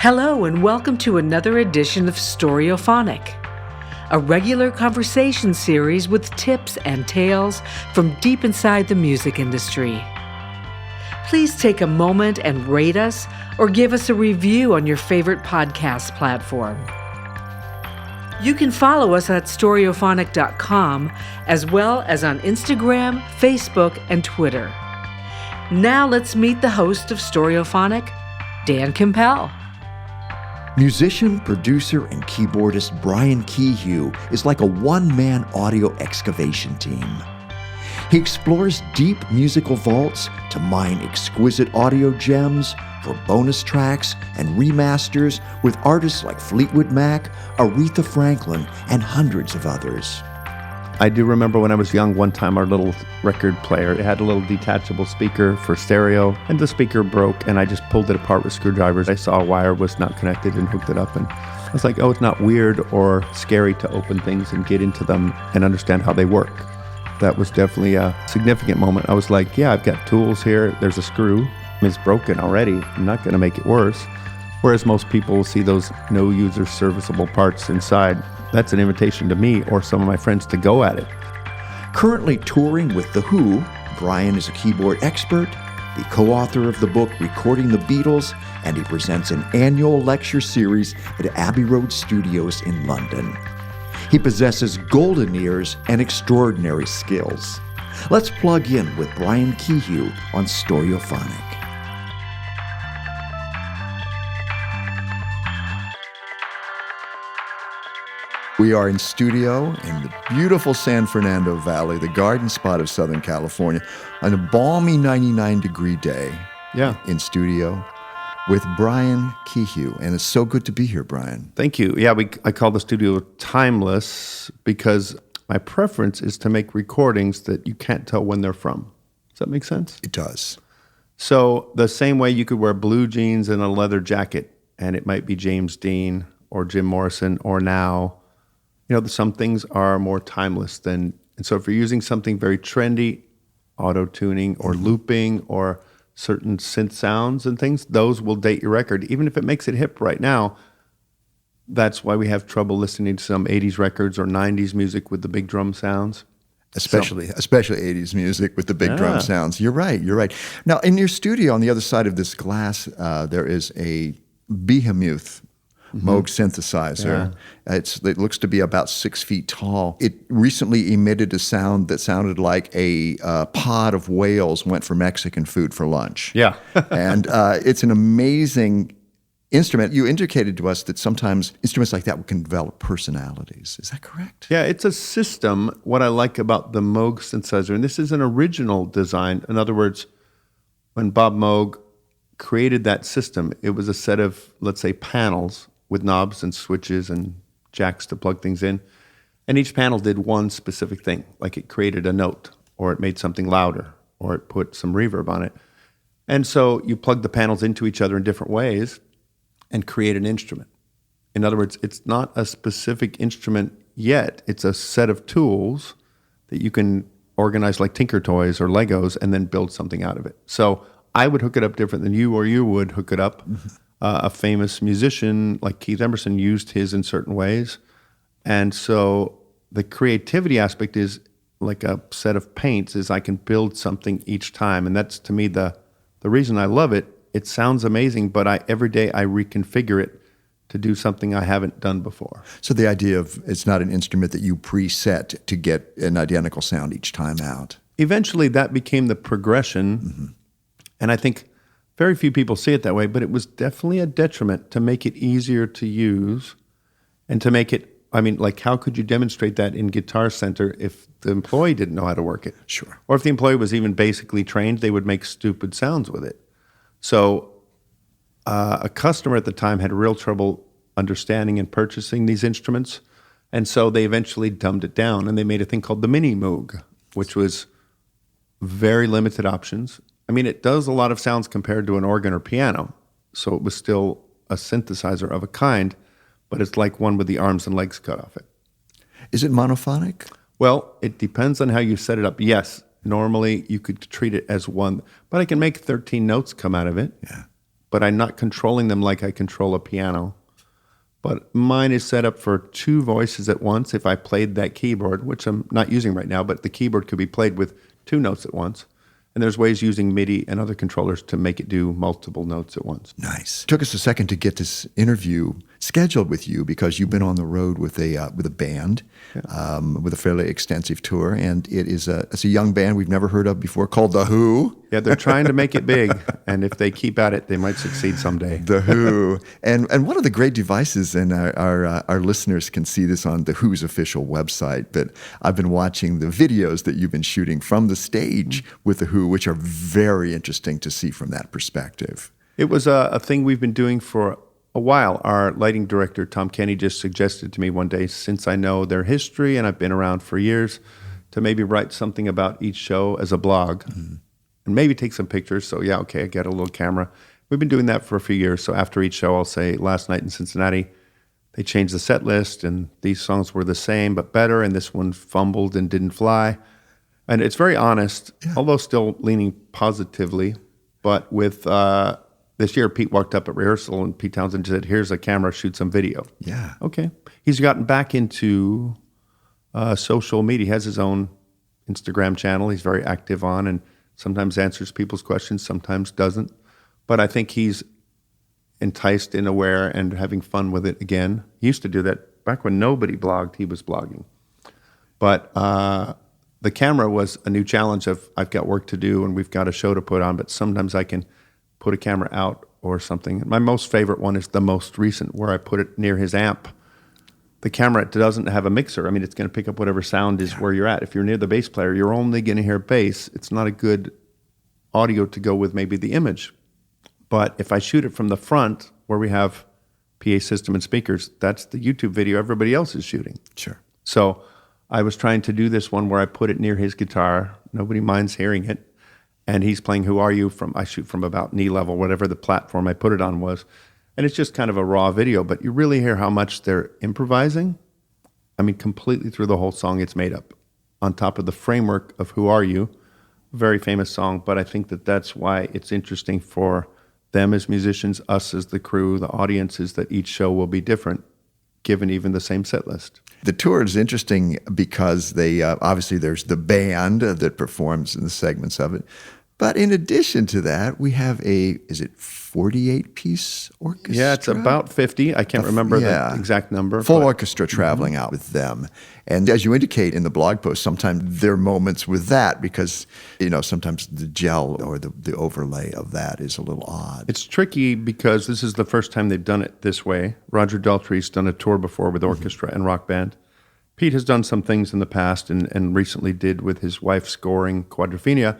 Hello and welcome to another edition of Storyophonic, a regular conversation series with tips and tales from deep inside the music industry. Please take a moment and rate us or give us a review on your favorite podcast platform. You can follow us at storyophonic.com as well as on Instagram, Facebook, and Twitter. Now let's meet the host of Storyophonic, Dan Campbell. Musician, producer, and keyboardist Brian Kehew is like a one-man audio excavation team. He explores deep musical vaults to mine exquisite audio gems for bonus tracks and remasters with artists like Fleetwood Mac, Aretha Franklin, and hundreds of others. I do remember when I was young, one time our little record player, it had a little detachable speaker for stereo, and the speaker broke, and I just pulled it apart with screwdrivers. I saw a wire was not connected and hooked it up, and I was like, oh, it's not weird or scary to open things and get into them and understand how they work. That was definitely a significant moment. I was like, yeah, I've got tools here. There's a screw. It's broken already. I'm not going to make it worse. Whereas most people will see those no user serviceable parts inside. That's an invitation to me or some of my friends to go at it. Currently touring with The Who, Brian is a keyboard expert, the co-author of the book Recording the Beatles, and he presents an annual lecture series at Abbey Road Studios in London. He possesses golden ears and extraordinary skills. Let's plug in with Brian Kehew on Storyophonic. We are in studio in the beautiful San Fernando Valley, the garden spot of Southern California, on a balmy 99-degree day. In studio with Brian Kehew. And it's so good to be here, Brian. Thank you. Yeah, I call the studio timeless because my preference is to make recordings that you can't tell when they're from. Does that make sense? It does. So the same way you could wear blue jeans and a leather jacket, and it might be James Dean or Jim Morrison or now. You know, some things are more timeless than, and so if you're using something very trendy, auto-tuning or looping or certain synth sounds and things, those will date your record. Even if it makes it hip right now, that's why we have trouble listening to some 80s records or 90s music with the big drum sounds. Especially 80s music with the big drum sounds. You're right. Now, in your studio, on the other side of this glass, there is a behemoth Moog synthesizer. It looks to be about 6 feet tall. It recently emitted a sound that sounded like a pod of whales went for Mexican food for lunch. Yeah. And it's an amazing instrument. You indicated to us that sometimes instruments like that can develop personalities. Is that correct? Yeah, it's a system. What I like about the Moog synthesizer, and this is an original design. In other words, when Bob Moog created that system, it was a set of, let's say, panels with knobs and switches and jacks to plug things in. And each panel did one specific thing, like it created a note, or it made something louder, or it put some reverb on it. And so you plug the panels into each other in different ways and create an instrument. In other words, it's not a specific instrument yet. It's a set of tools that you can organize like Tinker Toys or Legos and then build something out of it. So I would hook it up different than you or you would hook it up. A famous musician like Keith Emerson used his in certain ways. And so the creativity aspect is like a set of paints, is I can build something each time. And that's, to me, the reason I love it. It sounds amazing, but every day I reconfigure it to do something I haven't done before. So the idea of it's not an instrument that you preset to get an identical sound each time out. Eventually that became the progression. And I think very few people see it that way, but it was definitely a detriment to make it easier to use and to make it, how could you demonstrate that in Guitar Center if the employee didn't know how to work it? Sure. Or if the employee was even basically trained, they would make stupid sounds with it. So a customer at the time had real trouble understanding and purchasing these instruments, and so they eventually dumbed it down, and they made a thing called the Mini Moog, which was very limited options. It does a lot of sounds compared to an organ or piano, so it was still a synthesizer of a kind, but it's like one with the arms and legs cut off it. Is it monophonic? Well, it depends on how you set it up. Yes, normally you could treat it as one, but I can make 13 notes come out of it. Yeah. but I'm not controlling them like I control a piano. But mine is set up for 2 voices at once if I played that keyboard, which I'm not using right now, but the keyboard could be played with 2 notes at once. And there's ways using MIDI and other controllers to make it do multiple notes at once. Nice. Took us a second to get this interview scheduled with you because you've been on the road with a band, with a fairly extensive tour, and it's a young band we've never heard of before called The Who. Yeah, they're trying to make it big, and if they keep at it, they might succeed someday. The Who. And one of the great devices, and our listeners can see this on The Who's official website, but I've been watching the videos that you've been shooting from the stage with The Who, which are very interesting to see from that perspective. It was a thing we've been doing for a while. Our lighting director, Tom Kenny, just suggested to me one day, since I know their history and I've been around for years, to maybe write something about each show as a blog and maybe take some pictures. So yeah, okay, I got a little camera. We've been doing that for a few years. So after each show, I'll say, last night in Cincinnati, they changed the set list and these songs were the same but better, and this one fumbled and didn't fly. And it's very honest, although still leaning positively. But with this year, Pete walked up at rehearsal and Pete Townsend said, here's a camera, shoot some video. Yeah. Okay. He's gotten back into social media. He has his own Instagram channel he's very active on and sometimes answers people's questions, sometimes doesn't. But I think he's enticed and aware and having fun with it again. He used to do that back when nobody blogged, he was blogging. But the camera was a new challenge of I've got work to do and we've got a show to put on, but sometimes I can put a camera out or something. My most favorite one is the most recent where I put it near his amp. The camera doesn't have a mixer. I mean, it's going to pick up whatever sound is where you're at. If you're near the bass player, you're only going to hear bass. It's not a good audio to go with maybe the image. But if I shoot it from the front where we have PA system and speakers, that's the YouTube video everybody else is shooting. Sure. So I was trying to do this one where I put it near his guitar. Nobody minds hearing it. And he's playing Who Are You from, I shoot from about knee level, whatever the platform I put it on was. And it's just kind of a raw video, but you really hear how much they're improvising. I mean, completely through the whole song, it's made up on top of the framework of Who Are You, a very famous song. But I think that that's why it's interesting for them as musicians, us as the crew, the audiences, that each show will be different, given even the same set list. The tour is interesting because they obviously there's the band that performs in the segments of it. But in addition to that, we have is it 48-piece orchestra? Yeah, it's about 50. I can't remember the exact number. Full orchestra traveling out with them. And as you indicate in the blog post, sometimes there are moments with that because, sometimes the gel or the overlay of that is a little odd. It's tricky because this is the first time they've done it this way. Roger Daltrey's done a tour before with orchestra and rock band. Pete has done some things in the past and recently did with his wife scoring Quadrophenia.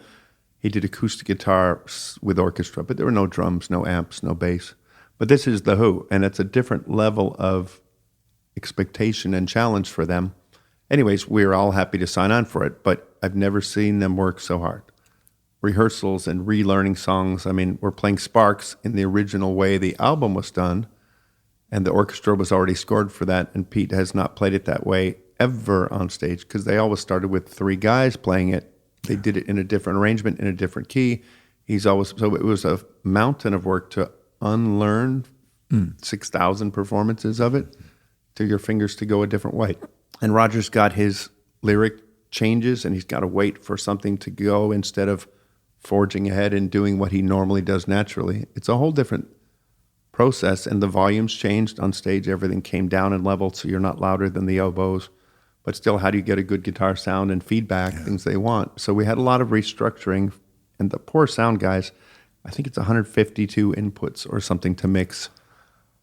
He did acoustic guitar with orchestra, but there were no drums, no amps, no bass. But this is The Who, and it's a different level of expectation and challenge for them. Anyways, we're all happy to sign on for it, but I've never seen them work so hard. Rehearsals and relearning songs. I mean, we're playing Sparks in the original way the album was done, and the orchestra was already scored for that, and Pete has not played it that way ever on stage because they always started with 3 guys playing it. They did it in a different arrangement, in a different key. So it was a mountain of work to unlearn 6,000 performances of it to your fingers to go a different way. And Roger's got his lyric changes, and he's got to wait for something to go instead of forging ahead and doing what he normally does naturally. It's a whole different process, and the volumes changed on stage. Everything came down and leveled, so you're not louder than the oboes. But still, how do you get a good guitar sound and feedback, things they want? So we had a lot of restructuring, and the poor sound guys, I think it's 152 inputs or something to mix.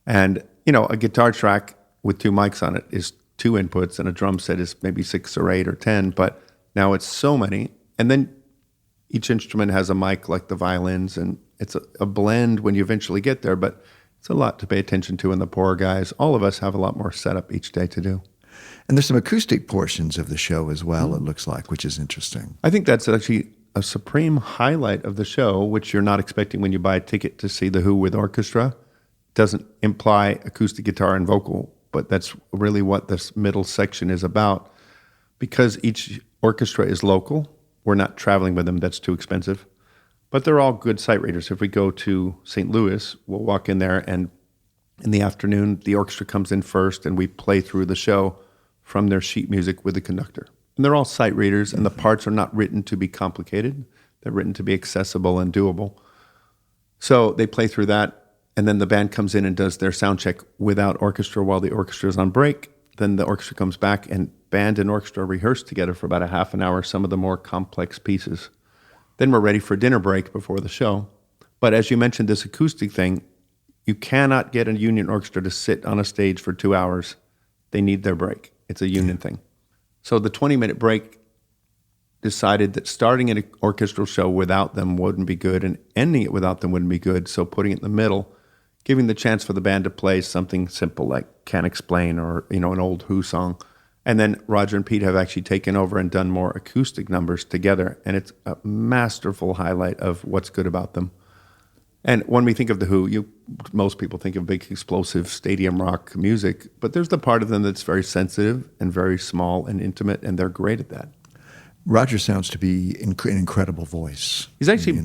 And, a guitar track with 2 mics on it is 2 inputs, and a drum set is maybe 6 or 8 or 10, but now it's so many. And then each instrument has a mic like the violins, and it's a blend when you eventually get there, but it's a lot to pay attention to, and the poor guys, all of us have a lot more setup each day to do. And there's some acoustic portions of the show as well, it looks like, which is interesting. I think that's actually a supreme highlight of the show, which you're not expecting when you buy a ticket to see The Who with orchestra. It doesn't imply acoustic guitar and vocal, but that's really what this middle section is about. Because each orchestra is local, we're not traveling with them, that's too expensive. But they're all good sight readers. If we go to St. Louis, we'll walk in there, and in the afternoon, the orchestra comes in first, and we play through the show from their sheet music with the conductor. And they're all sight readers, and the parts are not written to be complicated. They're written to be accessible and doable. So they play through that, and then the band comes in and does their sound check without orchestra while the orchestra is on break. Then the orchestra comes back, and band and orchestra rehearse together for about a half an hour, some of the more complex pieces. Then we're ready for dinner break before the show. But as you mentioned, this acoustic thing, you cannot get a union orchestra to sit on a stage for 2 hours. They need their break. It's a union thing. So the 20-minute break decided that starting an orchestral show without them wouldn't be good, and ending it without them wouldn't be good. So putting it in the middle, giving the chance for the band to play something simple like Can't Explain or an old Who song. And then Roger and Pete have actually taken over and done more acoustic numbers together, and it's a masterful highlight of what's good about them. And when we think of The Who, most people think of big, explosive stadium rock music, but there's the part of them that's very sensitive and very small and intimate, and they're great at that. Roger sounds to be an incredible voice. He's actually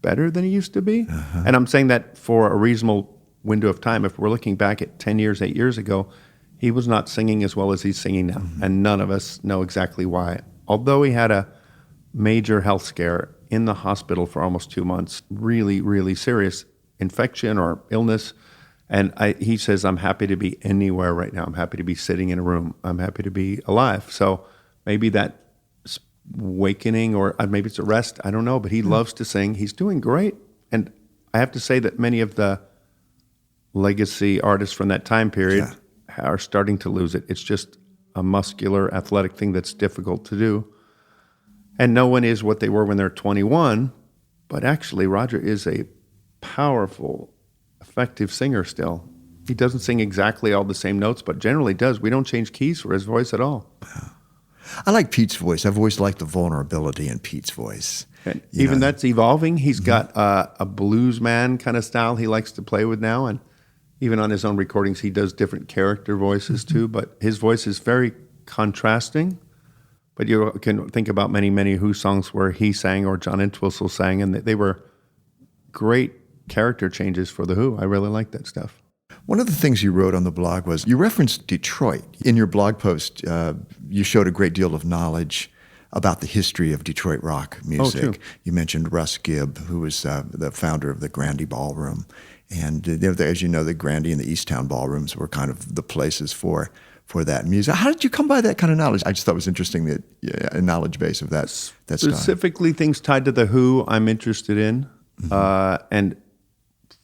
better than he used to be. And I'm saying that for a reasonable window of time. If we're looking back at 10 years, 8 years ago, he was not singing as well as he's singing now, and none of us know exactly why. Although he had a major health scare in the hospital for almost 2 months, really, really serious infection or illness, and he says, I'm happy to be anywhere right now. I'm happy to be sitting in a room. I'm happy to be alive. So maybe that awakening, or maybe it's a rest, I don't know, but he loves to sing. He's doing great. And I have to say that many of the legacy artists from that time period are starting to lose it. It's just a muscular, athletic thing that's difficult to do. And no one is what they were when they're 21, but actually Roger is a powerful, effective singer still. He doesn't sing exactly all the same notes, but generally does. We don't change keys for his voice at all. I like Pete's voice. I've always liked the vulnerability in Pete's voice. And even that's evolving. He's got a blues man kind of style he likes to play with now, and even on his own recordings, he does different character voices too, but his voice is very contrasting. But you can think about many, many Who songs where he sang or John Entwistle sang, and they were great character changes for The Who. I really like that stuff. One of the things you wrote on the blog was you referenced Detroit. In your blog post, you showed a great deal of knowledge about the history of Detroit rock music. You mentioned Russ Gibb, who was the founder of the Grandy Ballroom. And as you know, the Grandy and the Easttown Ballrooms were kind of the places for that music. How did you come by that kind of knowledge? I just thought it was interesting that a knowledge base of that Specifically things tied to The Who I'm interested in. And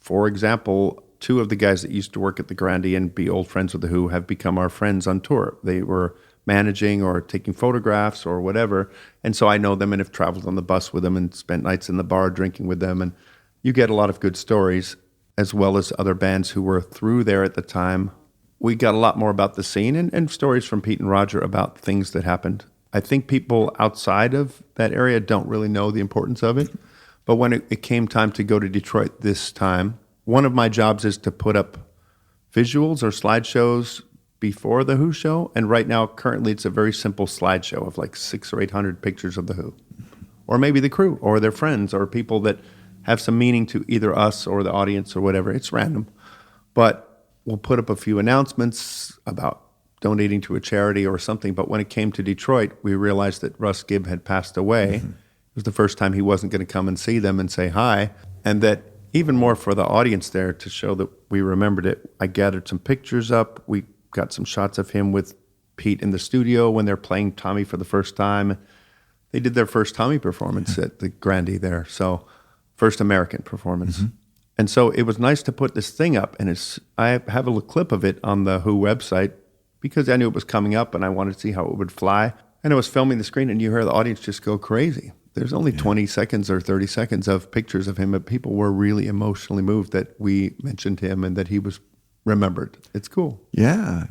for example, two of the guys that used to work at the Grandy and be old friends with The Who have become our friends on tour. They were managing or taking photographs or whatever. And so I know them and have traveled on the bus with them and spent nights in the bar drinking with them. And you get a lot of good stories, as well as other bands who were through there at the time. We got a lot more about the scene and stories from Pete and Roger about things that happened. I think people outside of that area don't really know the importance of it. But when it came time to go to Detroit this time, one of my jobs is to put up visuals or slideshows before the Who show. And right now, currently, it's a very simple slideshow of like 600 or 800 pictures of the Who. Or maybe the crew or their friends or people that have some meaning to either us or the audience or whatever. It's random. But we'll put up a few announcements about donating to a charity or something. But when it came to Detroit, we realized that Russ Gibb had passed away. It was the first time he wasn't going to come and see them and say hi. And that even more for the audience there to show that we remembered it, I gathered some pictures up. We got some shots of him with Pete in the studio when they're playing Tommy for the first time. They did their first Tommy performance at the Grandy there. So first American performance. And so it was nice to put this thing up. And I have a little clip of it on the Who website because I knew it was coming up and I wanted to see how it would fly. And I was filming the screen and you hear the audience just go crazy. There's only 20 seconds or 30 seconds of pictures of him, but people were really emotionally moved that we mentioned him and that he was remembered. It's cool. Yeah.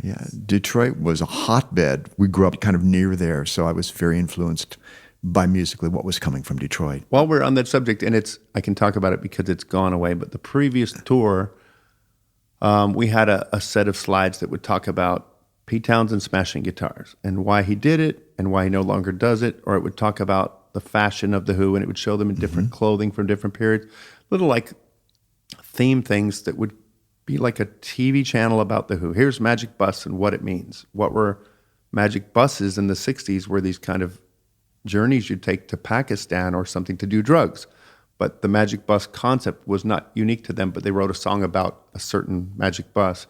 Detroit was a hotbed. We grew up kind of near there, so I was very influenced by musically what was coming from Detroit. While we're on that subject, and I can talk about it because it's gone away, but the previous tour, we had a set of slides that would talk about Pete Townsend smashing guitars and why he did it and why he no longer does it, or it would talk about about the fashion of the Who, and it would show them in different clothing from different periods, little like theme things that would be like a TV channel about the Who. Here's Magic Bus and what it means. What were Magic Buses in the 60s were these kind of journeys you'd take to Pakistan or something to do drugs. But the Magic Bus concept was not unique to them, but they wrote a song about a certain Magic Bus.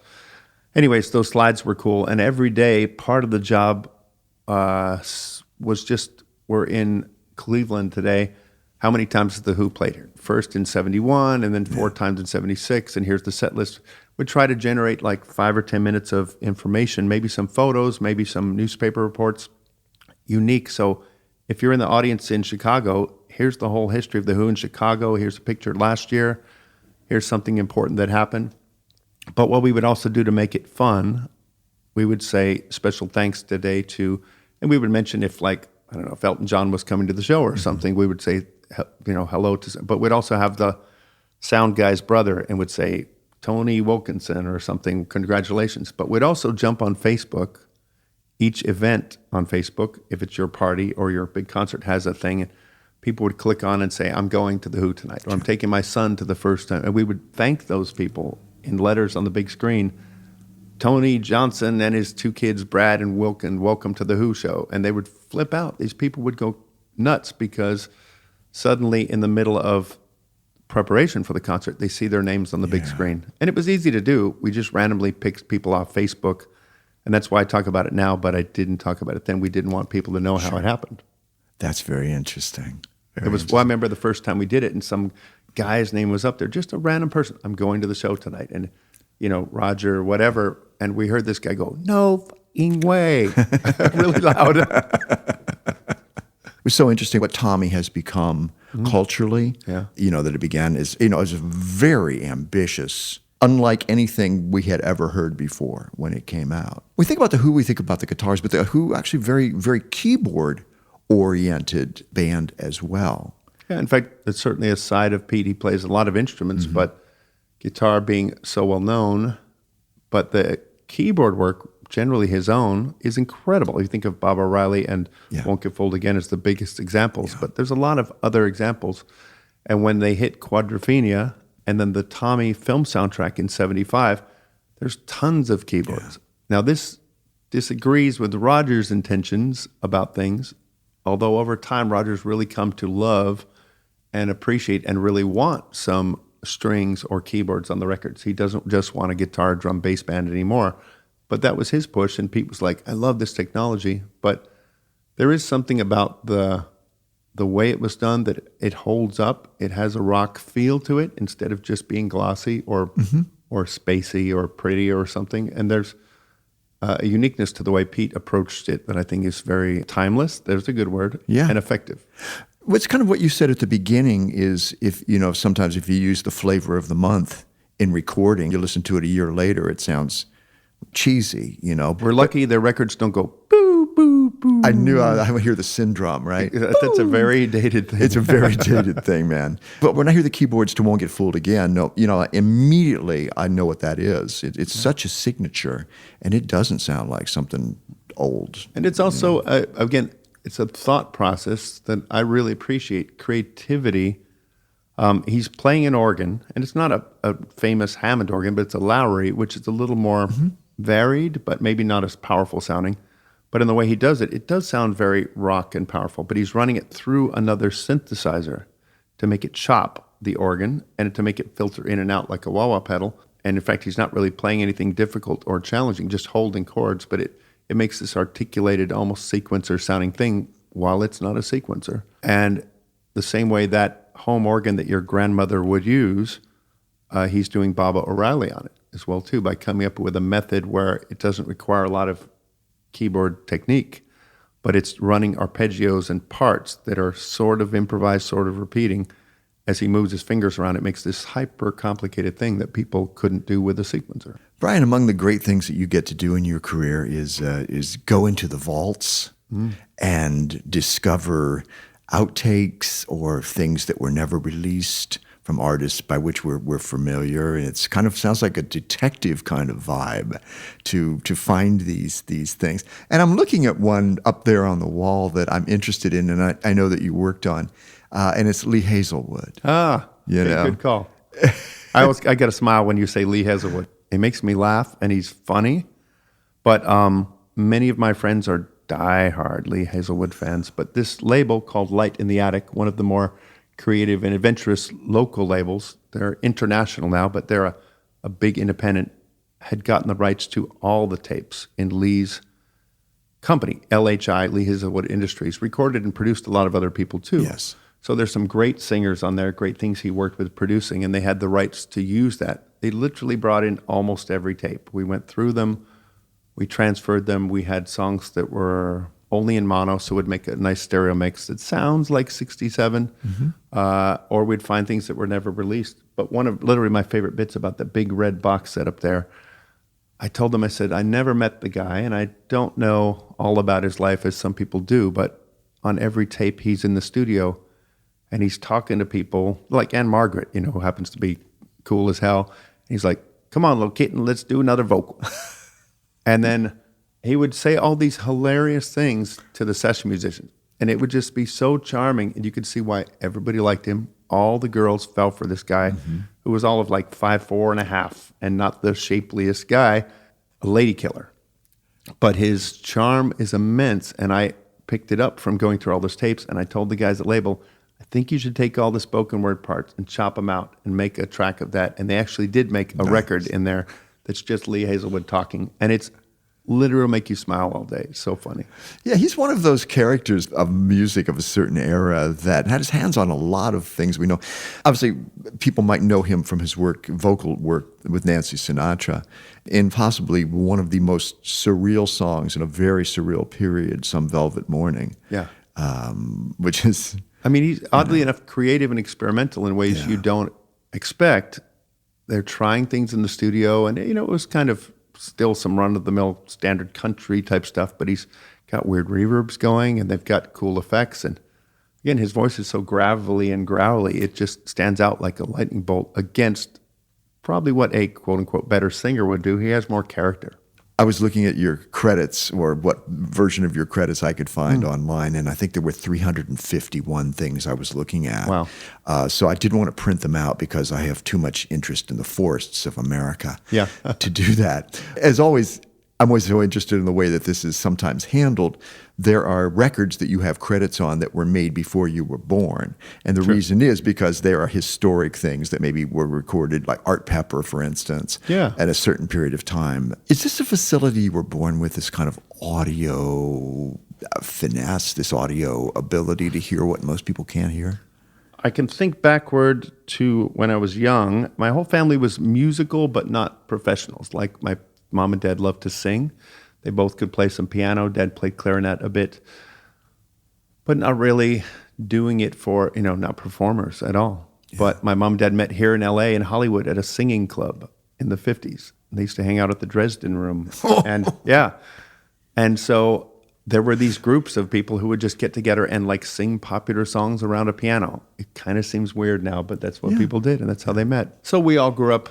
Anyways, those slides were cool. And every day, part of the job was just, we're in Cleveland today. How many times has the Who played here? First in 71 and then 4 times in 76. And here's the set list. We'd try to generate like 5 or 10 minutes of information, maybe some photos, maybe some newspaper reports, unique. So if you're in the audience in Chicago, here's the whole history of the Who in Chicago. Here's a picture last year. Here's something important that happened. But what we would also do to make it fun, we would say special thanks today to, and we would mention if like, I don't know, if Elton John was coming to the show or something, we would say, hello to, but we'd also have the sound guy's brother and would say, Tony Wilkinson or something, congratulations. But we'd also jump on Facebook. Each event on Facebook, if it's your party or your big concert, has a thing, and people would click on and say, I'm going to the Who tonight, or I'm taking my son to the first time. And we would thank those people in letters on the big screen. Tony Johnson and his 2 kids, Brad and Wilkin, welcome to the Who show. And they would flip out. These people would go nuts because suddenly in the middle of preparation for the concert, they see their names on the big screen. And it was easy to do. We just randomly picked people off Facebook. And that's why I talk about it now, but I didn't talk about it then. We didn't want people to know how it happened. That's very interesting. Well, I remember the first time we did it, and some guy's name was up there, just a random person. I'm going to the show tonight, and Roger, whatever. And we heard this guy go, "No fucking way," really loud. It was so interesting what Tommy has become culturally. Yeah. That it began as as very ambitious, unlike anything we had ever heard before when it came out. We think about the Who, we think about the guitars, but the Who actually very, very keyboard-oriented band as well. Yeah, in fact, it's certainly a side of Pete. He plays a lot of instruments, but guitar being so well known, but the keyboard work, generally his own, is incredible. You think of Bob O'Reilly and Won't Get Fooled Again as the biggest examples, but there's a lot of other examples. And when they hit Quadrophenia and then the Tommy film soundtrack in 75, there's tons of keyboards. Now, this disagrees with Roger's intentions about things, although over time, Roger's really come to love and appreciate and really want some strings or keyboards on the records. He doesn't just want a guitar, drum, bass band anymore. But that was his push, and Pete was like, I love this technology, but there is something about the way it was done that it holds up. It has a rock feel to it instead of just being glossy or spacey or pretty or something. And there's a uniqueness to the way Pete approached it that I think is very timeless. There's a good word. And effective. What's kind of what you said at the beginning is sometimes if you use the flavor of the month in recording, you listen to it a year later, it sounds cheesy, We're lucky their records don't go boo, boo, boo. I knew I would hear the syndrome, right? That's a very dated thing. It's a very dated thing, man. But when I hear the keyboards to Won't Get Fooled Again, immediately I know what that is. It's such a signature, and it doesn't sound like something old. And it's also, again, it's a thought process that I really appreciate. Creativity. He's playing an organ, and it's not a famous Hammond organ, but it's a Lowry, which is a little more varied, but maybe not as powerful sounding. But in the way he does it, it does sound very rock and powerful, but he's running it through another synthesizer to make it chop the organ and to make it filter in and out like a wah-wah pedal. And in fact, he's not really playing anything difficult or challenging, just holding chords, but it makes this articulated, almost sequencer sounding thing while it's not a sequencer. And the same way that home organ that your grandmother would use, he's doing Baba O'Reilly on it as well too, by coming up with a method where it doesn't require a lot of keyboard technique, but it's running arpeggios and parts that are sort of improvised, sort of repeating. As he moves his fingers around, it makes this hyper complicated thing that people couldn't do with a sequencer. Brian, among the great things that you get to do in your career is go into the vaults and discover outtakes or things that were never released, from artists by which we're familiar, and it's kind of sounds like a detective kind of vibe to find these things. And I'm looking at one up there on the wall that I'm interested in, and I know that you worked on, and it's Lee Hazelwood. Good call. I get a smile when you say Lee Hazelwood. It makes me laugh, and he's funny. But many of my friends are diehard Lee Hazelwood fans. But this label called Light in the Attic, one of the more creative and adventurous local labels, they're international now, but they're a big independent, had gotten the rights to all the tapes in Lee's company, LHI, Lee Hazelwood Industries, recorded and produced a lot of other people too. Yes. So there's some great singers on there, great things he worked with producing, and they had the rights to use that. They literally brought in almost every tape. We went through them, we transferred them, we had songs that were only in mono, so it would make a nice stereo mix that sounds like 67, or we'd find things that were never released. But one of literally my favorite bits about the big red box set up there, I told them, I said, I never met the guy, and I don't know all about his life as some people do, but on every tape he's in the studio, and he's talking to people, like Anne Margaret, who happens to be cool as hell. And he's like, come on, little kitten, let's do another vocal. And then he would say all these hilarious things to the session musicians, and it would just be so charming, and you could see why everybody liked him. All the girls fell for this guy who was all of like 5'4.5", and not the shapeliest guy, a lady killer. But his charm is immense, and I picked it up from going through all those tapes, and I told the guys at label, I think you should take all the spoken word parts and chop them out and make a track of that. And they actually did make a record in there that's just Lee Hazelwood talking, and it's literally make you smile all day. It's so funny. Yeah, he's one of those characters of music of a certain era that had his hands on a lot of things we know. Obviously, people might know him from his vocal work with Nancy Sinatra, in possibly one of the most surreal songs in a very surreal period, Some Velvet Morning. Yeah. Which is... I mean, he's oddly enough creative and experimental in ways you don't expect. They're trying things in the studio, and it was kind of still some run-of-the-mill standard country type stuff, but he's got weird reverbs going, and they've got cool effects. And again, his voice is so gravelly and growly, it just stands out like a lightning bolt against probably what a quote-unquote better singer would do. He has more character. I was looking at your credits, or what version of your credits I could find online, and I think there were 351 things I was looking at. Wow. So I didn't want to print them out because I have too much interest in the forests of America to do that. As always, I'm always so interested in the way that this is sometimes handled. There are records that you have credits on that were made before you were born. And the reason is because there are historic things that maybe were recorded, like Art Pepper, for instance, at a certain period of time. Is this a facility you were born with, this kind of audio finesse, this audio ability to hear what most people can't hear? I can think backward to when I was young. My whole family was musical, but not professionals. Like my mom and dad loved to sing. They both could play some piano. Dad played clarinet a bit, but not really doing it for, not performers at all. Yeah. But my mom and dad met here in LA in Hollywood at a singing club in the 50s. They used to hang out at the Dresden Room. And so there were these groups of people who would just get together and like sing popular songs around a piano. It kind of seems weird now, but that's what people did, and that's how they met. So we all grew up,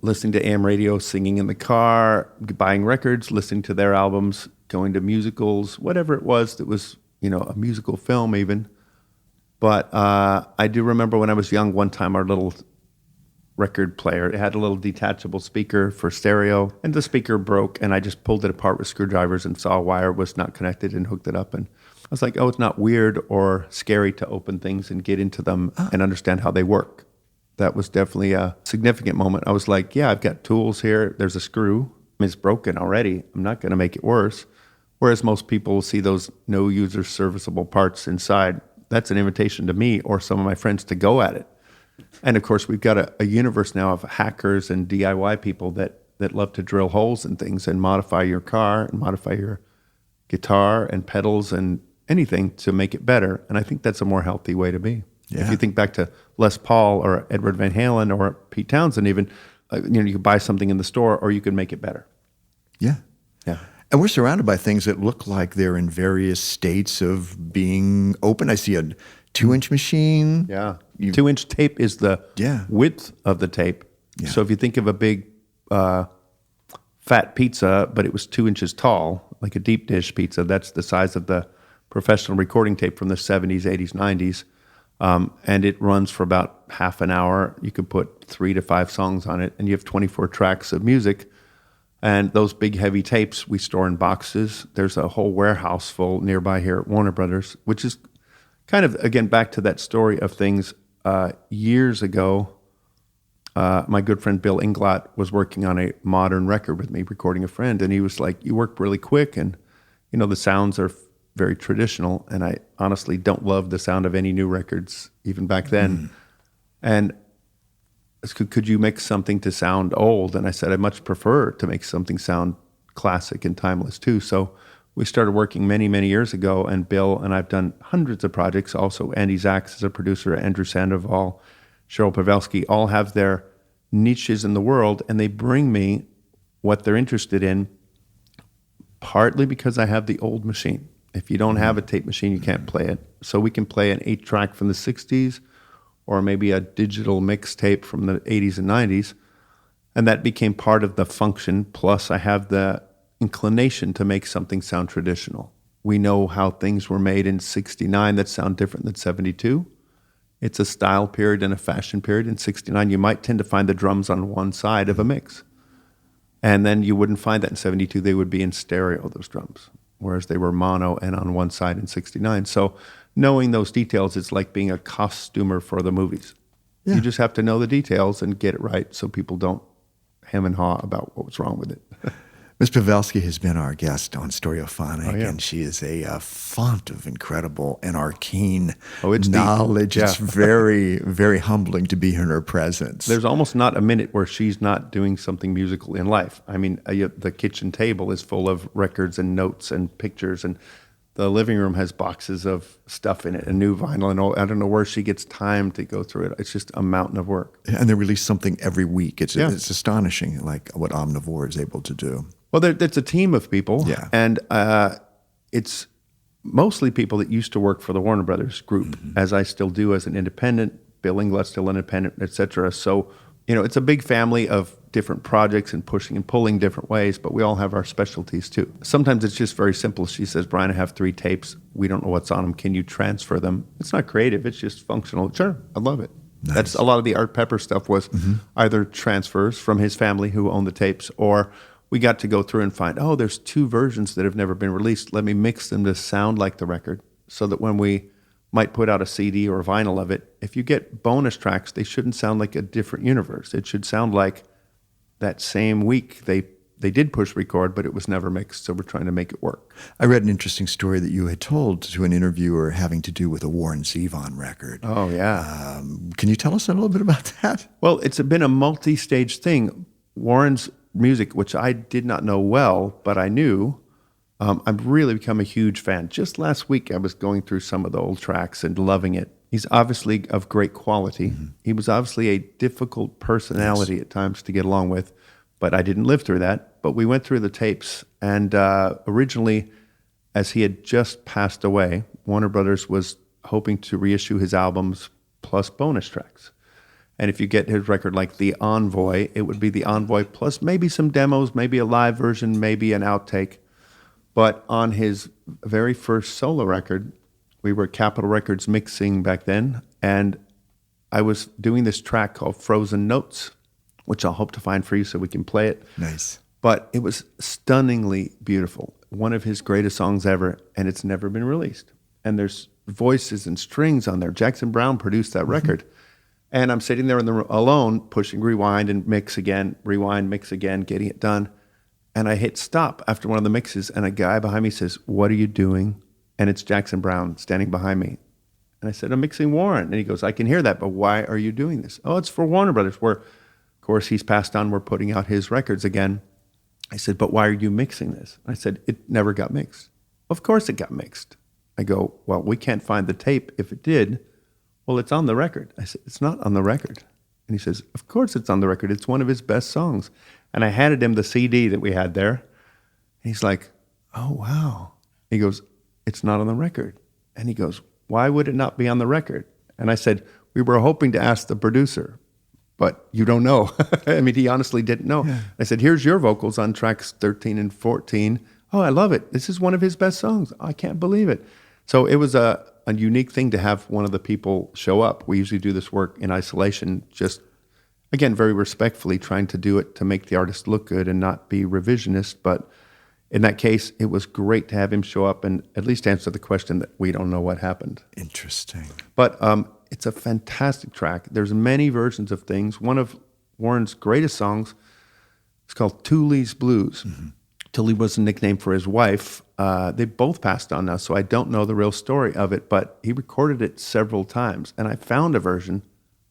listening to AM radio, singing in the car, buying records, listening to their albums, going to musicals, whatever it was that was, a musical film even. But I do remember when I was young, one time our little record player, it had a little detachable speaker for stereo, and the speaker broke, and I just pulled it apart with screwdrivers and saw a wire was not connected and hooked it up. And I was like, oh, it's not weird or scary to open things and get into them and understand how they work. That was definitely a significant moment. I was like, yeah, I've got tools here. There's a screw. It's broken already. I'm not going to make it worse. Whereas most people will see those no user serviceable parts inside. That's an invitation to me or some of my friends to go at it. And of course, we've got a universe now of hackers and DIY people that love to drill holes in things and modify your car and modify your guitar and pedals and anything to make it better. And I think that's a more healthy way to be. Yeah. If you think back to Les Paul or Edward Van Halen or Pete Townsend even, you could buy something in the store or you could make it better. Yeah. Yeah. And we're surrounded by things that look like they're in various states of being open. I see a 2-inch machine. Yeah. 2-inch tape is the width of the tape. Yeah. So if you think of a big fat pizza, but it was 2 inches tall, like a deep dish pizza, that's the size of the professional recording tape from the 70s, 80s, 90s. And it runs for about half an hour. You could put 3 to 5 songs on it, and you have 24 tracks of music. And those big, heavy tapes we store in boxes. There's a whole warehouse full nearby here at Warner Brothers, which is kind of, again, back to that story of things. Years ago, my good friend Bill Inglot was working on a modern record with me, recording a friend, and he was like, you work really quick, and the sounds are very traditional, and I honestly don't love the sound of any new records, even back then. And could you make something to sound old? And I said, I much prefer to make something sound classic and timeless too. So we started working many, many years ago, and Bill and I've done hundreds of projects. Also, Andy Zaks is a producer, Andrew Sandoval, Cheryl Pawelski, all have their niches in the world, and they bring me what they're interested in, partly because I have the old machine. If you don't have a tape machine, you can't play it. So we can play an 8-track from the 60s, or maybe a digital mixtape from the 80s and 90s. And that became part of the function. Plus, I have the inclination to make something sound traditional. We know how things were made in 69 that sound different than 72. It's a style period and a fashion period. In 69, you might tend to find the drums on one side of a mix. And then you wouldn't find that in 72. They would be in stereo, those drums, whereas they were mono and on one side in 69. So knowing those details, it's like being a costumer for the movies. Yeah. You just have to know the details and get it right so people don't hem and haw about what was wrong with it. Ms. Pawelski has been our guest on Storyophonic, and she is a font of incredible and arcane knowledge. It's very, very humbling to be here in her presence. There's almost not a minute where she's not doing something musical in life. I mean, the kitchen table is full of records and notes and pictures, and the living room has boxes of stuff in it, a new vinyl, and I don't know where she gets time to go through it. It's just a mountain of work. And they release something every week. It's astonishing, like what Omnivore is able to do. Well, it's a team of people, and it's mostly people that used to work for the Warner Brothers group, as I still do as an independent. Bill Inglot's still independent, et cetera. So, it's a big family of different projects and pushing and pulling different ways, but we all have our specialties too. Sometimes it's just very simple. She says, Brian, I have 3 tapes. We don't know what's on them. Can you transfer them? It's not creative. It's just functional. Sure, I love it. Nice. That's a lot of the Art Pepper stuff was either transfers from his family who owned the tapes, or we got to go through and find, there's 2 versions that have never been released. Let me mix them to sound like the record so that when we might put out a CD or a vinyl of it, if you get bonus tracks, they shouldn't sound like a different universe. It should sound like that same week they did push record, but it was never mixed, so we're trying to make it work. I read an interesting story that you had told to an interviewer having to do with a Warren Zevon record. Oh, yeah. Can you tell us a little bit about that? Well, it's been a multi-stage thing. Warren's music, which I did not know well, but I knew, I've really become a huge fan. Just last week, I was going through some of the old tracks and loving it. He's obviously of great quality. He was obviously a difficult personality at times to get along with, but I didn't live through that. But we went through the tapes, and originally, as he had just passed away, Warner Brothers was hoping to reissue his albums plus bonus tracks. And if you get his record like The Envoy, it would be The Envoy plus maybe some demos, maybe a live version, maybe an outtake. But on his very first solo record, we were at Capitol Records mixing back then, and I was doing this track called Frozen Notes, which I'll hope to find for you so we can play it. Nice. But it was stunningly beautiful. One of his greatest songs ever, and it's never been released. And there's voices and strings on there. Jackson Browne produced that record. And I'm sitting there in the room alone, pushing rewind and mix again, rewind, mix again, getting it done. And I hit stop after one of the mixes, and a guy behind me says, "What are you doing?" And it's Jackson Browne standing behind me. And I said, "I'm mixing Warren." And he goes, "I can hear that, but why are you doing this?" "Oh, it's for Warner Brothers, where, of course, he's passed on. We're putting out his records again." I said, "But why are you mixing this?" I said, "It never got mixed." "Of course it got mixed." I go, "Well, we can't find the tape. If it did, well, it's on the record." I said, "It's not on the record." And he says, "Of course it's on the record. It's one of his best songs." And I handed him the CD that we had there. And he's like, "Oh, wow." He goes, "It's not on the record." And he goes, "Why would it not be on the record?" And I said, we were hoping to ask the producer, but you don't know. I mean, he honestly didn't know. Yeah. I said, here's your vocals on tracks 13 and 14. Oh, I love it. This is one of his best songs. I can't believe it. So it was a unique thing to have one of the people show up. We usually do this work in isolation, just, again, very respectfully trying to do it to make the artist look good and not be revisionist. But in that case, it was great to have him show up and at least answer the question that we don't know what happened. Interesting. But it's a fantastic track. There's many versions of things. One of Warren's greatest songs is called Thule's Blues. Mm-hmm. Thule was a nickname for his wife. They both passed on now, so I don't know the real story of it, but he recorded it several times. And I found a version,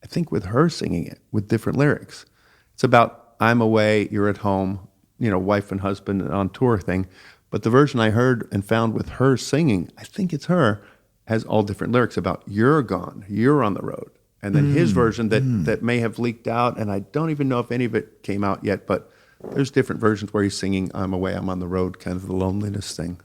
I think with her singing it, with different lyrics. It's about, I'm away, you're at home, wife and husband on tour thing. But the version I heard and found with her singing, I think it's her, has all different lyrics about you're gone, you're on the road. And then his version that may have leaked out, and I don't even know if any of it came out yet, but there's different versions where he's singing I'm away, I'm on the road, kind of the loneliness thing.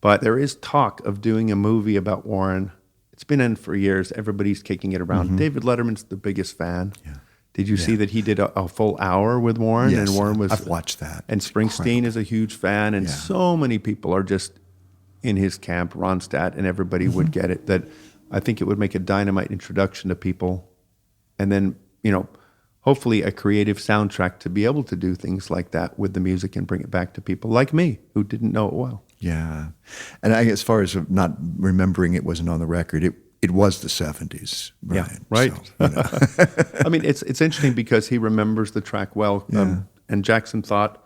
But there is talk of doing a movie about Warren. It's been in for years. Everybody's kicking it around. Mm-hmm. David Letterman's the biggest fan. Yeah. Did you see that he did a full hour with Warren? Yes, and Warren was. I've watched that. And Springsteen is a huge fan, and so many people are just in his camp. Ronstadt and everybody would get it. That I think it would make a dynamite introduction to people, and then hopefully a creative soundtrack to be able to do things like that with the music and bring it back to people like me who didn't know it well. Yeah, and as far as not remembering it wasn't on the record, it was the 70s, Brian. Yeah, right. So, I mean, it's interesting because he remembers the track well, and Jackson thought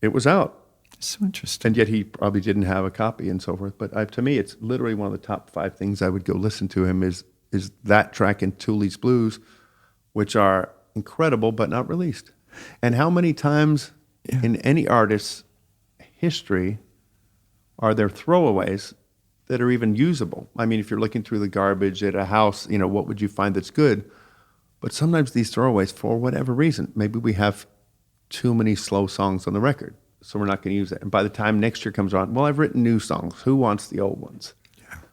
it was out. So interesting. And yet he probably didn't have a copy and so forth. But to me, it's literally one of the top 5 things I would go listen to him is that track in Thule's Blues, which are incredible but not released. And how many times in any artist's history are there throwaways that are even usable? I mean, if you're looking through the garbage at a house, what would you find that's good? But sometimes these throwaways, for whatever reason, maybe we have too many slow songs on the record, so we're not going to use it. And by the time next year comes around, well, I've written new songs. Who wants the old ones?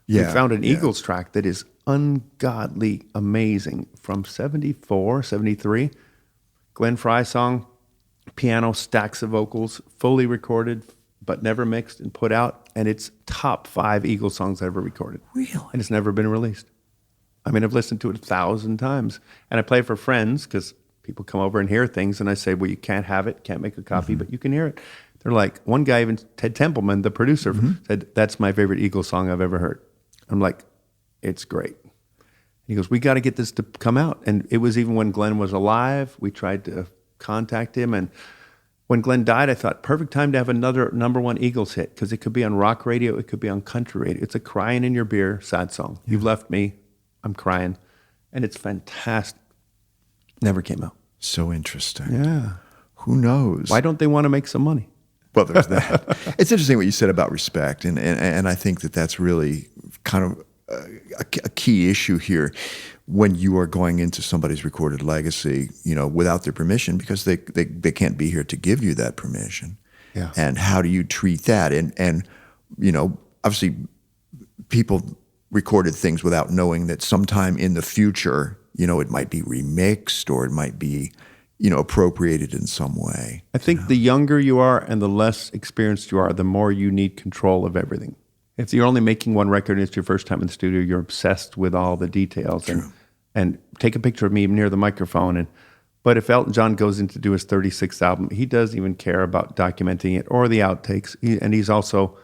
Yeah. We found an Eagles track that is ungodly amazing from 74, 73. Glenn Frey song, piano, stacks of vocals, fully recorded, but never mixed and put out. And it's top 5 Eagles songs I ever recorded. Really? And it's never been released. I mean, I've listened to it 1,000 times. And I play it for friends because people come over and hear things. And I say, well, you can't have it, can't make a copy, but you can hear it. They're like, one guy, even Ted Templeman, the producer, said, that's my favorite Eagles song I've ever heard. I'm like, it's great. He goes, we got to get this to come out. And it was even when Glenn was alive, we tried to contact him. And when Glenn died, I thought, perfect time to have another #1 Eagles hit, because it could be on rock radio, it could be on country radio. It's a crying in your beer sad song. Yeah. You've left me, I'm crying. And it's fantastic. Never came out. So interesting. Yeah. Who knows? Why don't they want to make some money? Well, there's that. It's interesting what you said about respect, and I think that's really kind of a key issue here when you are going into somebody's recorded legacy, without their permission, because they can't be here to give you that permission. Yeah. And how do you treat that? And obviously people recorded things without knowing that sometime in the future, it might be remixed or it might be appropriated in some way. I think the younger you are and the less experienced you are, the more you need control of everything. If you're only making one record and it's your first time in the studio, you're obsessed with all the details. And take a picture of me near the microphone. But if Elton John goes in to do his 36th album, he doesn't even care about documenting it or the outtakes. And he's also,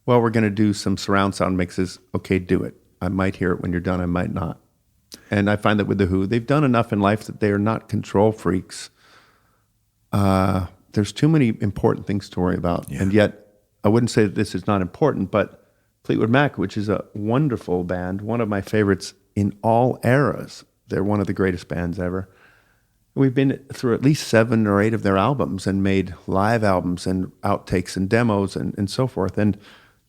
well, we're going to do some surround sound mixes. Okay, do it. I might hear it when you're done. I might not. And I find that with The Who, they've done enough in life that they are not control freaks. There's too many important things to worry about. Yeah. And yet, I wouldn't say that this is not important, but Fleetwood Mac, which is a wonderful band, one of my favorites in all eras. They're one of the greatest bands ever. We've been through at least 7 or 8 of their albums and made live albums and outtakes and demos and so forth. And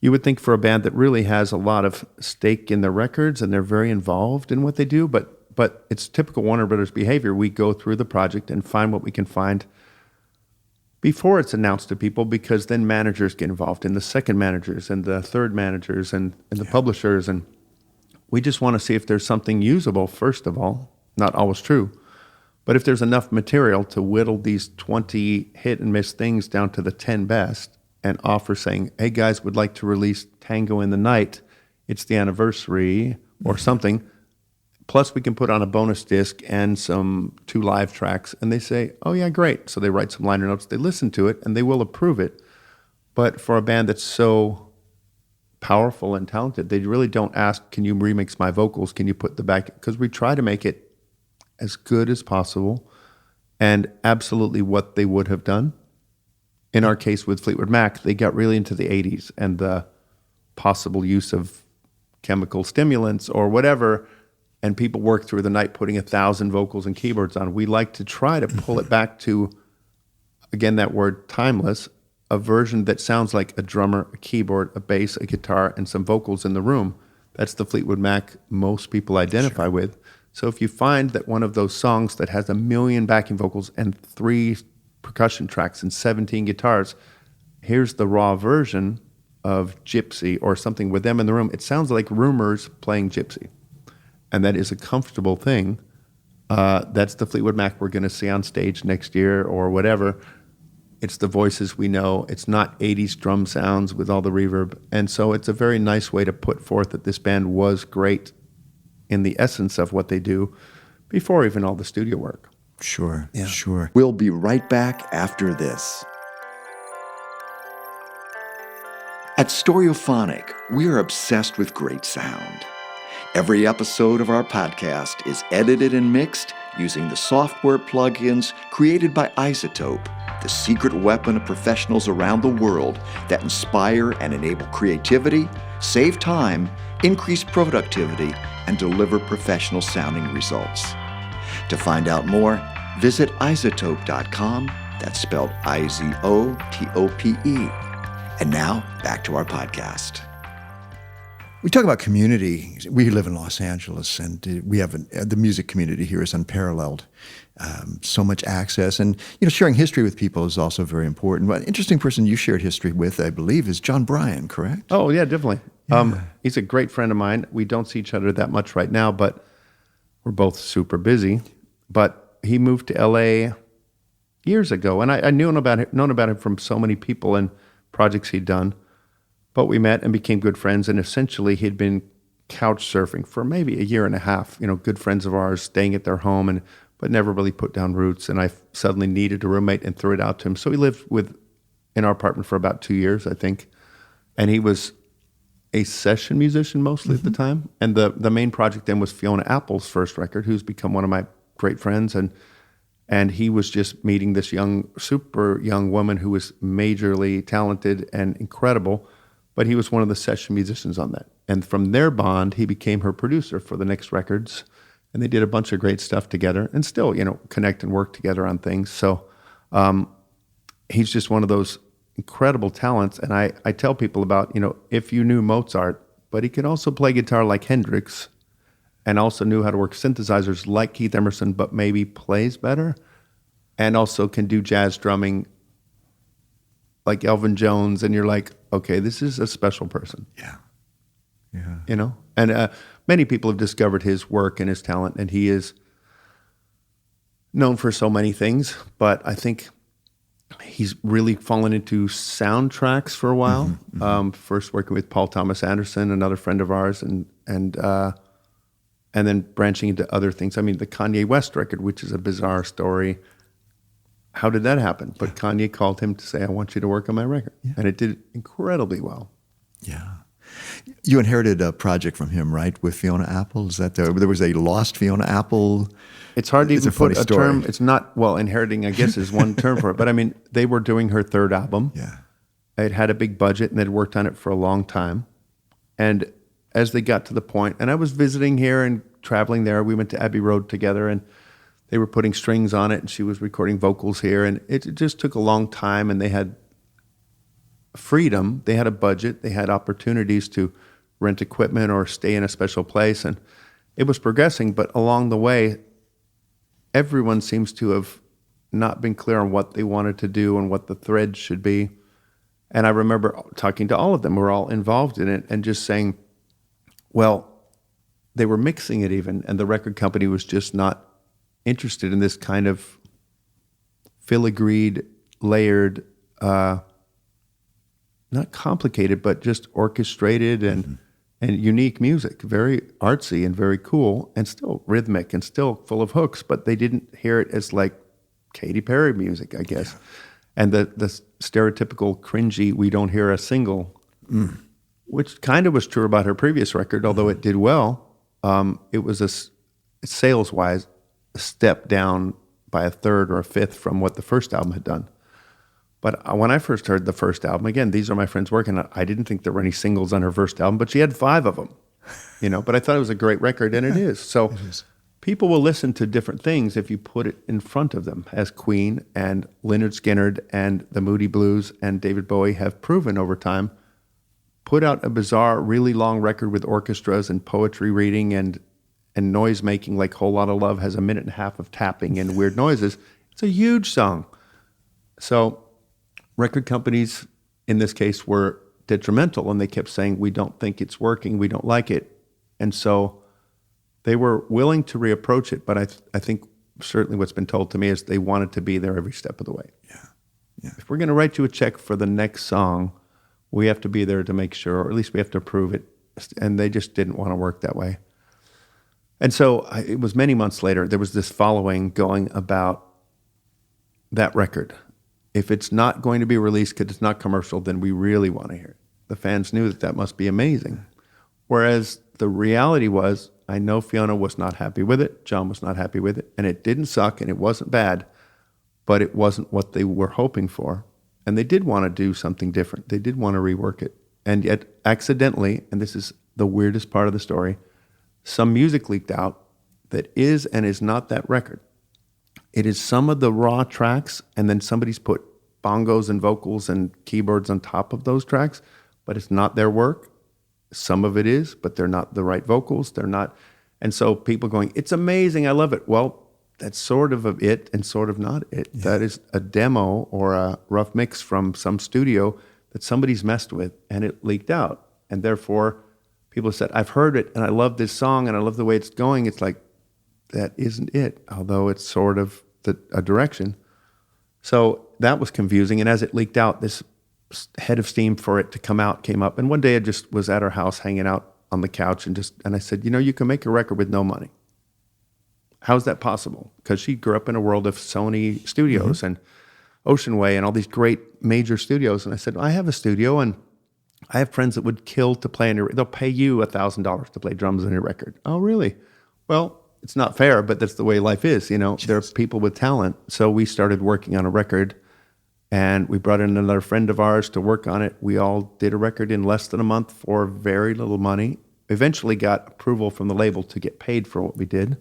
you would think for a band that really has a lot of stake in their records and they're very involved in what they do, but it's typical Warner Brothers behavior. We go through the project and find what we can find before it's announced to people, because then managers get involved, and the second managers and the third managers and the publishers. And we just want to see if there's something usable, first of all, not always true, but if there's enough material to whittle these 20 hit and miss things down to the 10 best and offer saying, hey guys, would like to release Tango in the Night. It's the anniversary or something. Plus we can put on a bonus disc and some 2 live tracks. And they say, oh yeah, great. So they write some liner notes, they listen to it and they will approve it. But for a band that's so powerful and talented, they really don't ask, can you remix my vocals? Can you put the back? Because we try to make it as good as possible and absolutely what they would have done. In our case with Fleetwood Mac, they got really into the 80s and the possible use of chemical stimulants or whatever, and people worked through the night putting 1,000 vocals and keyboards on. We like to try to pull it back to, again, that word timeless, a version that sounds like a drummer, a keyboard, a bass, a guitar, and some vocals in the room. That's the Fleetwood Mac most people identify with. So if you find that one of those songs that has 1 million backing vocals and 3 percussion tracks and 17 guitars, here's the raw version of Gypsy or something with them in the room. It sounds like Rumors playing Gypsy. And that is a comfortable thing. That's the Fleetwood Mac we're going to see on stage next year or whatever. It's the voices we know. It's not 80s drum sounds with all the reverb. And so it's a very nice way to put forth that this band was great in the essence of what they do before even all the studio work. Sure. We'll be right back after this. At Storyophonic, we are obsessed with great sound. Every episode of our podcast is edited and mixed using the software plugins created by iZotope, the secret weapon of professionals around the world that inspire and enable creativity, save time, increase productivity, and deliver professional sounding results. To find out more, visit iZotope.com. That's spelled I-Z-O-T-O-P-E. And now, back to our podcast. We talk about community. We live in Los Angeles, and we have the music community here is unparalleled. So much access, and sharing history with people is also very important. But an interesting person you shared history with, I believe, is John Bryan, correct? Oh yeah, definitely. Yeah. He's a great friend of mine. We don't see each other that much right now, but we're both super busy. But he moved to LA years ago, and I known about him from so many people and projects he'd done. But we met and became good friends, and essentially he'd been couch surfing for maybe a year and a half. Good friends of ours staying at their home, but never really put down roots. And I suddenly needed a roommate and threw it out to him. So he lived in our apartment for about 2 years, I think. And he was a session musician mostly at the time. And the main project then was Fiona Apple's first record, who's become one of my great friends. And he was just meeting this super young woman who was majorly talented and incredible. But he was one of the session musicians on that. And from their bond, he became her producer for the next records. And they did a bunch of great stuff together and still, connect and work together on things. So he's just one of those incredible talents. And I tell people about, if you knew Mozart, but he could also play guitar like Hendrix and also knew how to work synthesizers like Keith Emerson, but maybe plays better and also can do jazz drumming like Elvin Jones. And you're like, okay, this is a special person. Yeah. And many people have discovered his work and his talent, and he is known for so many things, but I think he's really fallen into soundtracks for a while. First working with Paul Thomas Anderson, another friend of ours, and then branching into other things. I mean, the Kanye West record, which is a bizarre story. How did that happen? But Kanye called him to say, I want you to work on my record. Yeah. And it did incredibly well. Yeah. You inherited a project from him, right, with Fiona Apple? Is that there was a lost Fiona Apple? It's hard to even put a term. It's not, inheriting, I guess, is one term for it. But I mean, they were doing her third album. Yeah. It had a big budget, and they'd worked on it for a long time. And as they got to the point, and I was visiting here and traveling there, we went to Abbey Road together, and they were putting strings on it, and she was recording vocals here. And it just took a long time, and they had freedom. They had a budget. They had opportunities to rent equipment or stay in a special place. And it was progressing, but along the way, everyone seems to have not been clear on what they wanted to do and what the thread should be. And I remember talking to all of them. We're all involved in it and just saying, well, they were mixing it even, and the record company was just not interested in this kind of filigreed, layered, not complicated, but just orchestrated and unique music, very artsy and very cool, and still rhythmic and still full of hooks, but they didn't hear it as like Katy Perry music, I guess. Yeah. And the stereotypical cringy, we don't hear a single, which kind of was true about her previous record, although it did well. It was sales-wise, a step down by a third or a fifth from what the first album had done. But when I first heard the first album, again, these are my friends working on it, I didn't think there were any singles on her first album, but she had 5 of them, but I thought it was a great record, and it is. So people will listen to different things if you put it in front of them, as Queen and Lynyrd Skynyrd and the Moody Blues and David Bowie have proven over time. Put out a bizarre, really long record with orchestras and poetry reading and noise making, like Whole Lotta Love has a minute and a half of tapping and weird noises. It's a huge song. So record companies, in this case, were detrimental, and they kept saying, we don't think it's working, we don't like it. And so they were willing to reapproach it, but I think certainly what's been told to me is they wanted to be there every step of the way. Yeah. If we're going to write you a check for the next song, we have to be there to make sure, or at least we have to approve it. And they just didn't want to work that way. And so it was many months later, there was this following going about that record. If it's not going to be released because it's not commercial, then we really want to hear it. The fans knew that must be amazing. Whereas the reality was, I know Fiona was not happy with it, John was not happy with it, and it didn't suck and it wasn't bad, but it wasn't what they were hoping for. And they did want to do something different. They did want to rework it. And yet, accidentally, and this is the weirdest part of the story, some music leaked out that is and is not that record. It is some of the raw tracks, and then somebody's put bongos and vocals and keyboards on top of those tracks, but it's not their work. Some of it is, but they're not the right vocals. They're not. And so people going, it's amazing, I love it. Well, that's sort of it and sort of not it. Yeah. That is a demo or a rough mix from some studio that somebody's messed with, and it leaked out. And therefore, people said, I've heard it, and I love this song, and I love the way it's going. It's like, that isn't it, although it's sort of a direction. So that was confusing, and as it leaked out, this head of steam for it to come out came up. And one day I just was at her house hanging out on the couch, and I said, you can make a record with no money. How's that possible? Because she grew up in a world of Sony studios and Ocean Way and all these great major studios. And I said, I have a studio, and I have friends that would kill to play they'll pay you $1,000 to play drums on your record. Oh, really? Well, it's not fair, but that's the way life is. There are people with talent. So we started working on a record, and we brought in another friend of ours to work on it. We all did a record in less than a month for very little money. Eventually got approval from the label to get paid for what we did.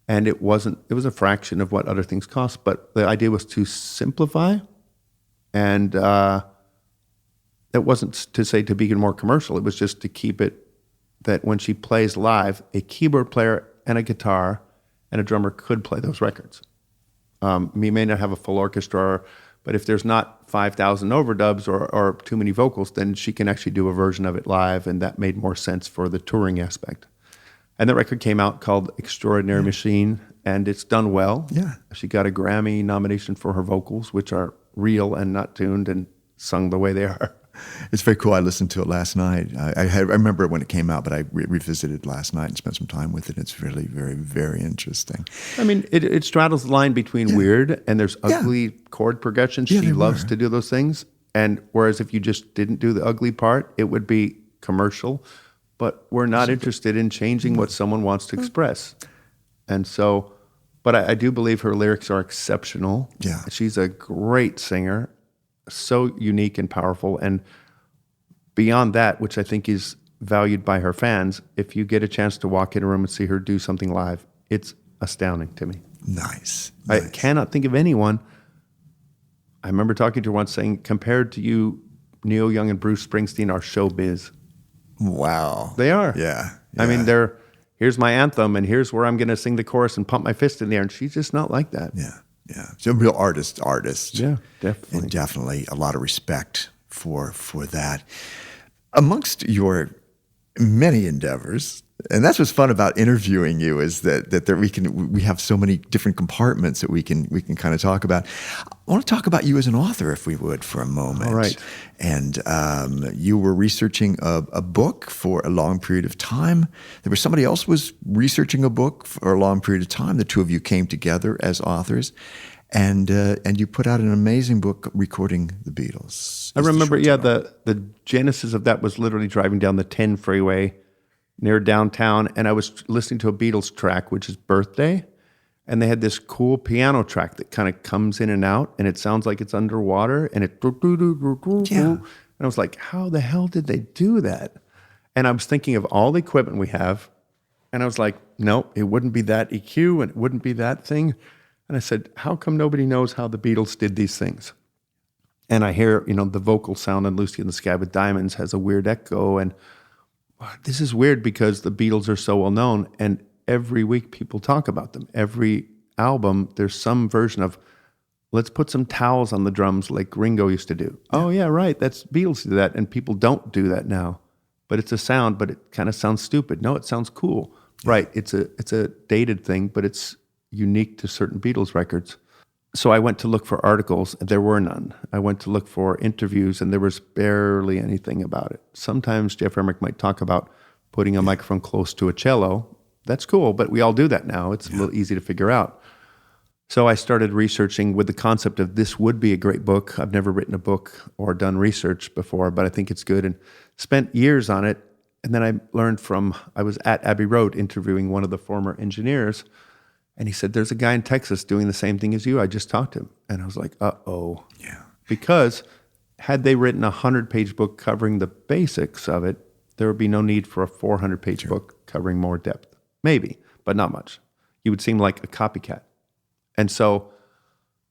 And it was a fraction of what other things cost, but the idea was to simplify, and that wasn't to say to be more commercial. It was just to keep it that when she plays live, a keyboard player and a guitar and a drummer could play those records. We may not have a full orchestra, but if there's not 5,000 overdubs or too many vocals, then she can actually do a version of it live, and that made more sense for the touring aspect. And the record came out called Extraordinary Machine, and it's done well. Yeah. She got a Grammy nomination for her vocals, which are real and not tuned and sung the way they are. It's very cool. I listened to it last night. I remember it when it came out, but I revisited it last night and spent some time with it. It's really very, very interesting. I mean, it straddles the line between weird and there's ugly chord progressions. She loves to do those things. And whereas if you just didn't do the ugly part, it would be commercial. But we're not interested in changing what someone wants to express. And so, but I do believe her lyrics are exceptional. Yeah. She's a great singer, so unique and powerful. And beyond that, which I think is valued by her fans, if you get a chance to walk in a room and see her do something live, it's astounding to me. Nice. I cannot think of anyone. I remember talking to her once saying, compared to you, Neil Young and Bruce Springsteen are showbiz. Wow. They are. Yeah. I mean, here's my anthem, and here's where I'm going to sing the chorus and pump my fist in the air, and she's just not like that. Yeah. She's a real artist. Yeah, definitely. And definitely a lot of respect for that. Amongst your many endeavors, And that's what's fun about interviewing you is that we have so many different compartments that we can kind of talk about. I want to talk about you as an author, if we would, for a moment. All right. And you were researching a book for a long period of time. There was somebody else was researching a book for a long period of time. The two of you came together as authors. And you put out an amazing book, Recording the Beatles. I remember, the genesis of that was literally driving down the 10 freeway near downtown, and I was listening to a Beatles track, which is Birthday, and they had this cool piano track that kind of comes in and out, and it sounds like it's underwater, and it... And I was like, how the hell did they do that? And I was thinking of all the equipment we have, and I was like, nope, it wouldn't be that EQ, and it wouldn't be that thing. And I said, how come nobody knows how the Beatles did these things? And I hear, the vocal sound on Lucy in the Sky with Diamonds has a weird echo. And this is weird because the Beatles are so well known. And every week people talk about them. Every album, there's some version of, let's put some towels on the drums like Ringo used to do. Yeah. Oh, yeah, right. That's Beatles do that. And people don't do that now. But it's a sound, but it kind of sounds stupid. No, it sounds cool. Yeah. Right. It's a dated thing, but it's unique to certain Beatles records. So I went to look for articles, and there were none. I went to look for interviews, and there was barely anything about it. Sometimes Jeff Emmerich might talk about putting a microphone close to a cello. That's cool, but we all do that now. It's a little easy to figure out. So I started researching with the concept of this would be a great book. I've never written a book or done research before, but I think it's good, and spent years on it. And then I learned I was at Abbey Road interviewing one of the former engineers, and he said, there's a guy in Texas doing the same thing as you. I just talked to him. And I was like, uh-oh. Yeah. Because had they written a 100-page book covering the basics of it, there would be no need for a 400-page book covering more depth. Maybe, but not much. You would seem like a copycat. And so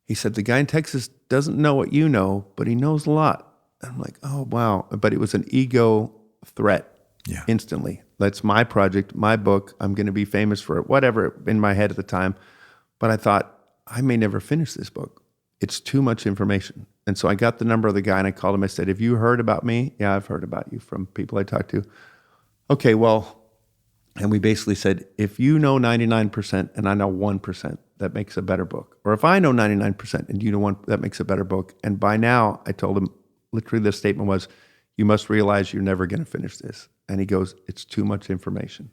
he said, the guy in Texas doesn't know what you know, but he knows a lot. And I'm like, oh, wow. But it was an ego threat instantly. That's my project, my book. I'm going to be famous for it, whatever in my head at the time. But I thought, I may never finish this book. It's too much information. And so I got the number of the guy and I called him. I said, have you heard about me? Yeah, I've heard about you from people I talked to. Okay, well, and we basically said, if you know 99% and I know 1%, that makes a better book. Or if I know 99% and you know 1%, that makes a better book. And by now, I told him, literally the statement was, you must realize you're never going to finish this. And he goes, it's too much information.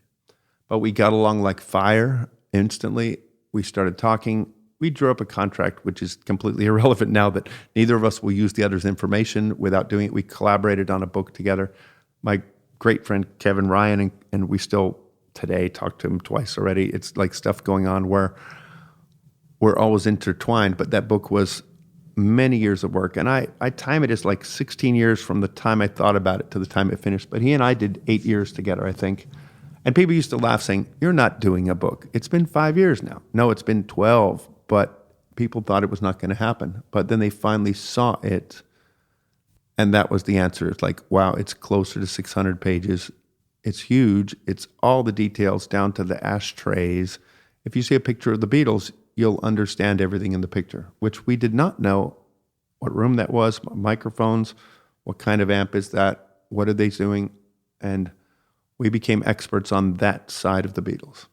But we got along like fire instantly. We started talking. We drew up a contract, which is completely irrelevant now that neither of us will use the other's information without doing it. We collaborated on a book together. My great friend, Kevin Ryan, and we still today talk to him twice already. It's like stuff going on where we're always intertwined. But that book was many years of work. And I time it as like 16 years from the time I thought about it to the time it finished. But he and I did 8 years together, I think. And people used to laugh saying, you're not doing a book. It's been 5 years now. No, it's been 12. But people thought it was not going to happen. But then they finally saw it. And that was the answer. It's like, wow, it's closer to 600 pages. It's huge. It's all the details down to the ashtrays. If you see a picture of the Beatles, you'll understand everything in the picture, which we did not know what room that was, what microphones, what kind of amp is that, what are they doing, and we became experts on that side of the Beatles.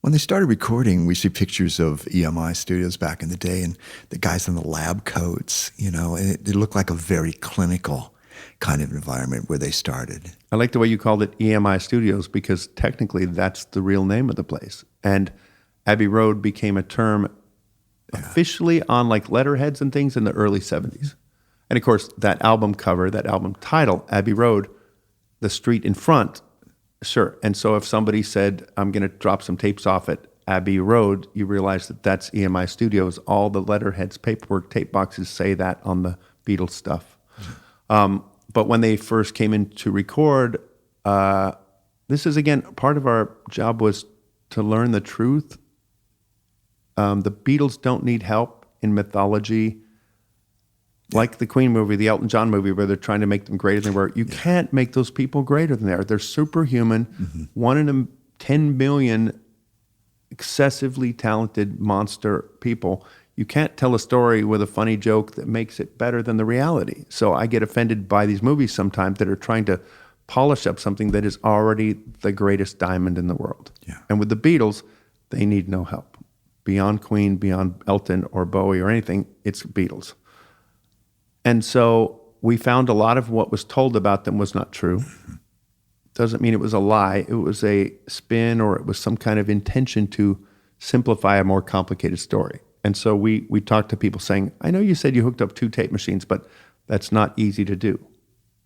When they started recording, we see pictures of EMI studios back in the day and the guys in the lab coats, and it looked like a very clinical kind of environment where they started. I like the way you called it EMI Studios because technically that's the real name of the place. And Abbey Road became a term officially on like letterheads and things in the early 70s. And of course, that album cover, that album title, Abbey Road, the street in front, sure. And so if somebody said, I'm going to drop some tapes off at Abbey Road, you realize that that's EMI Studios. All the letterheads, paperwork, tape boxes say that on the Beatles stuff. But when they first came in to record, this is, again, part of our job was to learn the truth. The Beatles don't need help in mythology. Like the Queen movie, the Elton John movie, where they're trying to make them greater than they were. You can't make those people greater than they are. They're superhuman, 1 in 10 million excessively talented monster people. You can't tell a story with a funny joke that makes it better than the reality. So I get offended by these movies sometimes that are trying to polish up something that is already the greatest diamond in the world. Yeah. And with the Beatles, they need no help. Beyond Queen, beyond Elton or Bowie or anything, it's Beatles. And so we found a lot of what was told about them was not true. Doesn't mean it was a lie. It was a spin, or it was some kind of intention to simplify a more complicated story. And so we talked to people saying, I know you said you hooked up 2 tape machines, but that's not easy to do.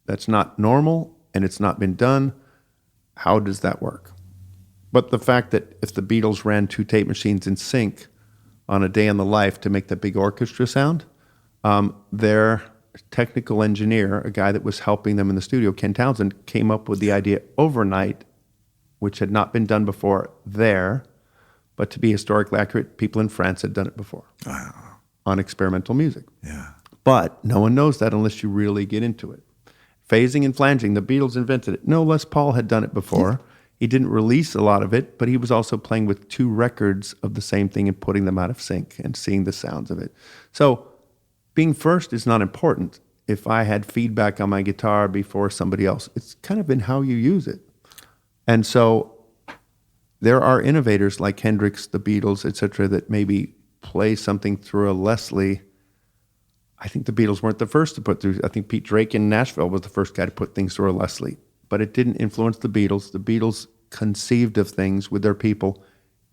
That's not normal, and it's not been done. How does that work? But the fact that if the Beatles ran 2 tape machines in sync on a day in the life to make the big orchestra sound, their technical engineer, a guy that was helping them in the studio, Ken Townsend, came up with the idea overnight, which had not been done before there, but to be historically accurate, people in France had done it before on experimental music. Yeah. But no one knows that unless you really get into it. Phasing and flanging, the Beatles invented it. No, Les Paul had done it before. He didn't release a lot of it, but he was also playing with 2 records of the same thing and putting them out of sync and seeing the sounds of it. So being first is not important. If I had feedback on my guitar before somebody else, it's kind of in how you use it. And so there are innovators like Hendrix, the Beatles, et cetera, that maybe play something through a Leslie. I think the Beatles weren't the first to put through. I think Pete Drake in Nashville was the first guy to put things through a Leslie. But it didn't influence the Beatles. The Beatles conceived of things with their people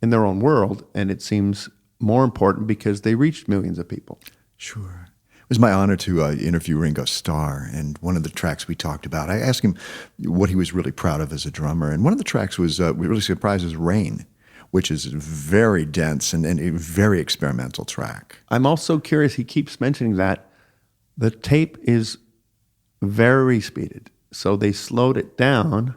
in their own world, and it seems more important because they reached millions of people. Sure. It was my honor to interview Ringo Starr, and one of the tracks we talked about, I asked him what he was really proud of as a drummer, and one of the tracks was, we really surprised, was Rain, which is very dense and a very experimental track. I'm also curious, he keeps mentioning that the tape is very speeded. So they slowed it down,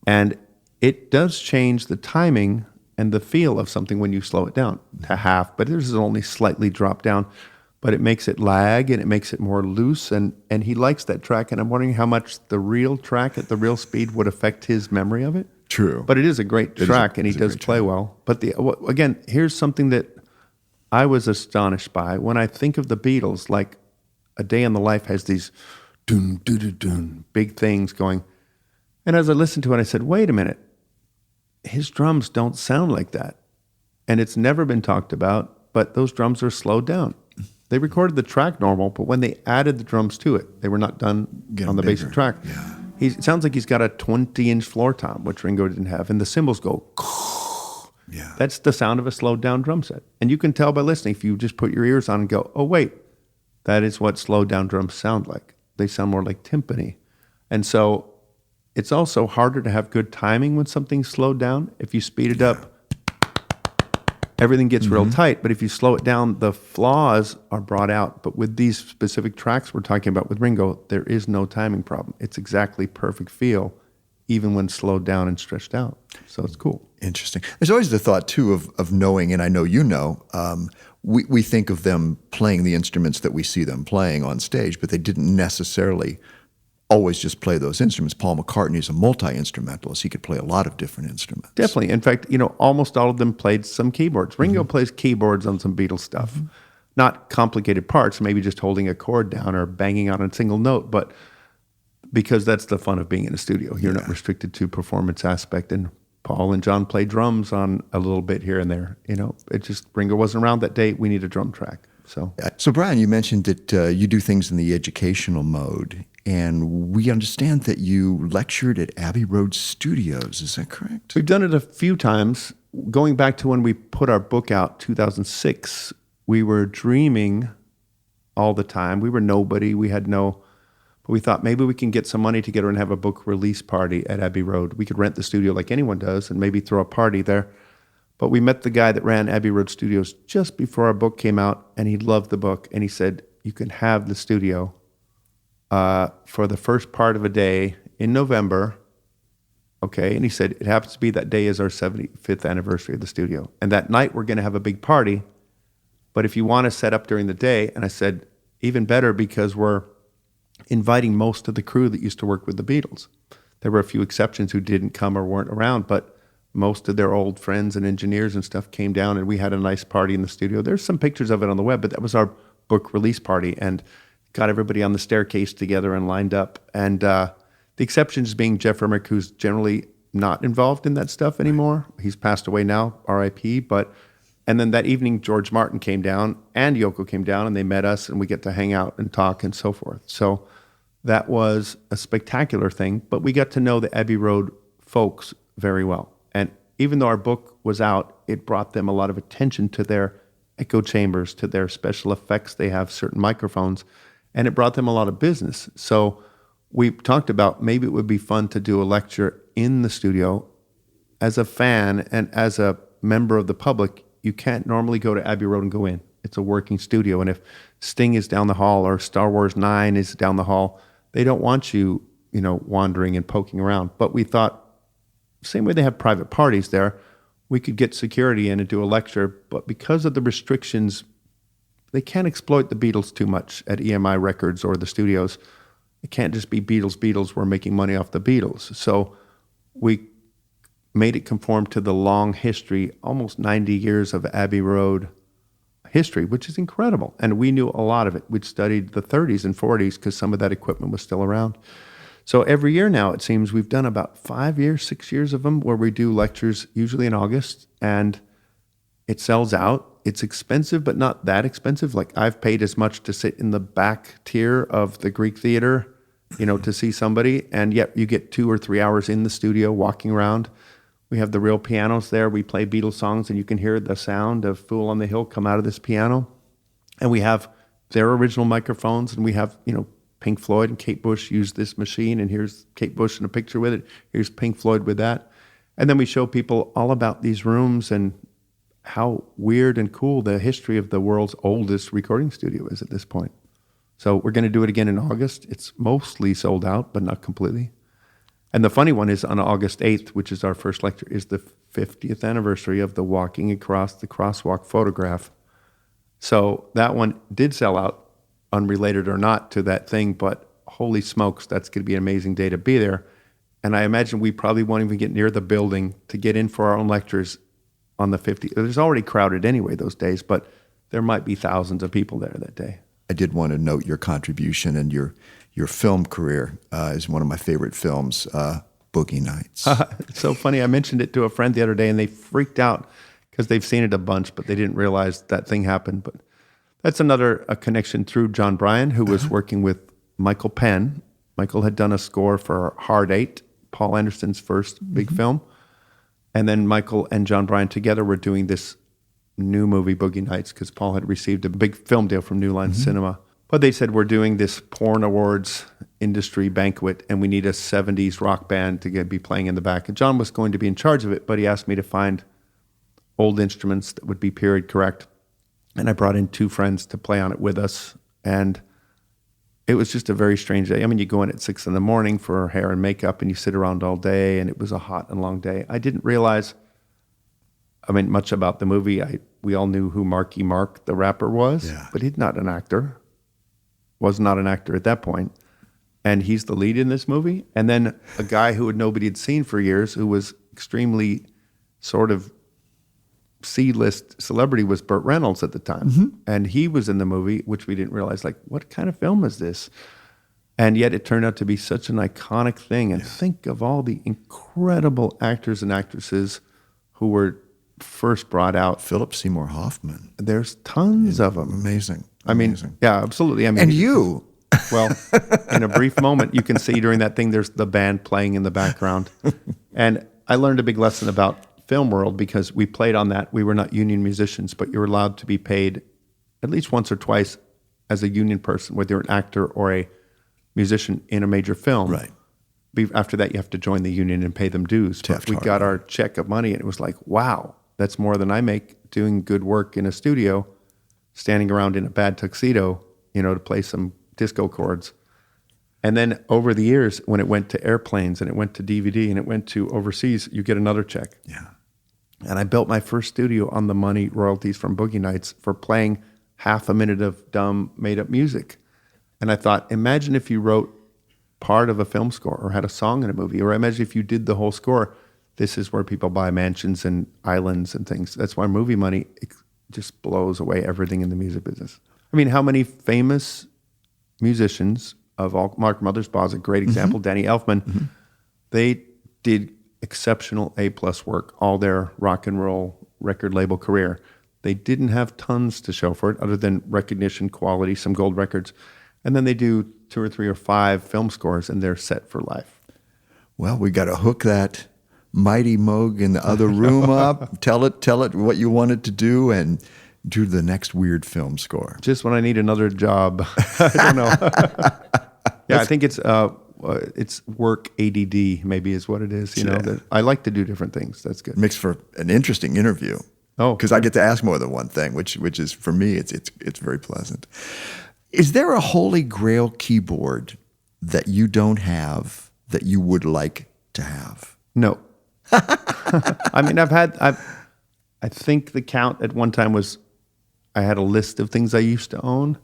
and it does change the timing and the feel of something when you slow it down to half, but this is only slightly dropped down, but it makes it lag and it makes it more loose, and he likes that track, and I'm wondering how much the real track at the real speed would affect his memory of it. True. But it is a great track, and he does play well. But again, here's something that I was astonished by. When I think of the Beatles, like A Day in the Life has these dun, dun, dun, dun, big things going. And as I listened to it, I said, wait a minute, his drums don't sound like that. And it's never been talked about, but those drums are slowed down. They recorded the track normal, but when they added the drums to it, they were not done on the basic track. Yeah. It sounds like he's got a 20-inch floor tom, which Ringo didn't have, and the cymbals go. Yeah. That's the sound of a slowed down drum set. And you can tell by listening, if you just put your ears on and go, oh, wait, that is what slowed down drums sound like. They sound more like timpani. And so it's also harder to have good timing when something's slowed down. If you speed it up, everything gets real tight. But if you slow it down, the flaws are brought out. But with these specific tracks we're talking about with Ringo, there is no timing problem. It's exactly perfect feel, even when slowed down and stretched out. So it's cool. Interesting. There's always the thought, too, of knowing, and I know you know, we think of them playing the instruments that we see them playing on stage, but they didn't necessarily always just play those instruments. Paul McCartney is a multi-instrumentalist. He could play a lot of different instruments. Definitely. In fact, almost all of them played some keyboards. Ringo plays keyboards on some Beatles stuff. Not complicated parts, maybe just holding a chord down or banging on a single note, but because that's the fun of being in a studio. You're not restricted to performance aspect, and Paul and John play drums on a little bit here and there. It just, Ringo wasn't around that day. We need a drum track. So Brian, you mentioned that you do things in the educational mode, and we understand that you lectured at Abbey Road Studios. Is that correct? We've done it a few times. Going back to when we put our book out, 2006, we were dreaming all the time. We were nobody. We had no... But we thought maybe we can get some money together and have a book release party at Abbey Road. We could rent the studio like anyone does and maybe throw a party there. But we met the guy that ran Abbey Road Studios just before our book came out, and he loved the book. And he said, you can have the studio for the first part of a day in November. Okay. And he said, it happens to be that day is our 75th anniversary of the studio. And that night we're going to have a big party. But if you want to set up during the day, and I said, even better, because we're inviting most of the crew that used to work with the Beatles. There were a few exceptions who didn't come or weren't around, but most of their old friends and engineers and stuff came down, and we had a nice party in the studio. There's some pictures of it on the web, but that was our book release party, and got everybody on the staircase together and lined up. And The exceptions being Jeff Emmerich, who's generally not involved in that stuff anymore. He's passed away now, R.I.P. And then that evening, George Martin came down and Yoko came down, and they met us, and we get to hang out and talk and so forth. So that was a spectacular thing, but we got to know the Abbey Road folks very well. And even though our book was out, it brought them a lot of attention to their echo chambers, to their special effects. They have certain microphones, and it brought them a lot of business. So we talked about maybe it would be fun to do a lecture in the studio. As a fan and as a member of the public, you can't normally go to Abbey Road and go in. It's a working studio. And if Sting is down the hall or Star Wars 9 is down the hall, they don't want you, wandering and poking around. But we thought, same way they have private parties there, we could get security in and do a lecture. But because of the restrictions, they can't exploit the Beatles too much at EMI Records or the studios. It can't just be Beatles, we're making money off the Beatles. So we made it conform to the long history, almost 90 years of Abbey Road history, which is incredible. And we knew a lot of it. We'd studied the 30s and 40s because some of that equipment was still around. So every year now, it seems we've done about 6 years of them where we do lectures, usually in August, and it sells out. It's expensive, but not that expensive. Like I've paid as much to sit in the back tier of the Greek Theater, to see somebody, and yet you get 2 or 3 hours in the studio walking around. We have the real pianos there. We play Beatles songs, and you can hear the sound of Fool on the Hill come out of this piano. And we have their original microphones, and we have, Pink Floyd and Kate Bush use this machine, and here's Kate Bush in a picture with it. Here's Pink Floyd with that. And then we show people all about these rooms and how weird and cool the history of the world's oldest recording studio is at this point. So we're going to do it again in August. It's mostly sold out, but not completely. And the funny one is on August 8th, which is our first lecture, is the 50th anniversary of the Walking Across the Crosswalk photograph. So that one did sell out, unrelated or not to that thing, but holy smokes, that's going to be an amazing day to be there. And I imagine we probably won't even get near the building to get in for our own lectures on the 50th. There's already crowded anyway those days, but there might be thousands of people there that day. I did want to note your contribution and your film career is one of my favorite films, Boogie Nights. It's so funny. I mentioned it to a friend the other day, and they freaked out because they've seen it a bunch, but they didn't realize that thing happened. But that's a connection through John Bryan, who was working with Michael Penn. Michael had done a score for Hard Eight, Paul Anderson's first big film. And then Michael and John Bryan together were doing this new movie, Boogie Nights, because Paul had received a big film deal from New Line Cinema. But they said, we're doing this porn awards industry banquet, and we need a 70s rock band to be playing in the back. And John was going to be in charge of it, but he asked me to find old instruments that would be period correct. And I brought in 2 friends to play on it with us. And it was just a very strange day. I mean, you go in at 6 a.m. for hair and makeup, and you sit around all day, and it was a hot and long day. I didn't realize, much about the movie. We all knew who Marky Mark, the rapper, was, but he's not an actor. Was not an actor at that point. And he's the lead in this movie. And then a guy who nobody had seen for years, who was extremely sort of C-list celebrity, was Burt Reynolds at the time. And he was in the movie, which we didn't realize, what kind of film is this? And yet it turned out to be such an iconic thing. And think of all the incredible actors and actresses who were first brought out. Philip Seymour Hoffman. There's tons of them. Amazing. Yeah, absolutely. And you. Well, in a brief moment, you can see during that thing, there's the band playing in the background. And I learned a big lesson about film world because we played on that. We were not union musicians, but you're allowed to be paid at least once or twice as a union person, whether you're an actor or a musician in a major film. Right. After that, you have to join the union and pay them dues. But we got our check of money, and it was like, wow, that's more than I make doing good work in a studio, standing around in a bad tuxedo, to play some disco chords. And then over the years, when it went to airplanes and it went to DVD and it went to overseas, you get another check. Yeah. And I built my first studio on the money royalties from Boogie Nights for playing half a minute of dumb, made-up music. And I thought, imagine if you wrote part of a film score or had a song in a movie, or imagine if you did the whole score. This is where people buy mansions and islands and things. That's why movie money just blows away everything in the music business. How many famous musicians of all. Mark Mothersbaugh is a great example. Danny Elfman. They did exceptional A+ work all their rock and roll record label career. They didn't have tons to show for it other than recognition, quality, some gold records. And then they do 2 or 3 or 5 film scores and they're set for life. Well, we got to hook that mighty Moog in the other room up, tell it what you want it to do, and do the next weird film score. Just when I need another job. I don't know. Yeah, I think it's work ADD maybe is what it is. You know, that I like to do different things. That's good. Makes for an interesting interview. Oh, because I get to ask more than one thing, which is for me it's very pleasant. Is there a holy grail keyboard that you don't have that you would like to have? No. I mean, I think the count at one time was I had a list of things I used to own.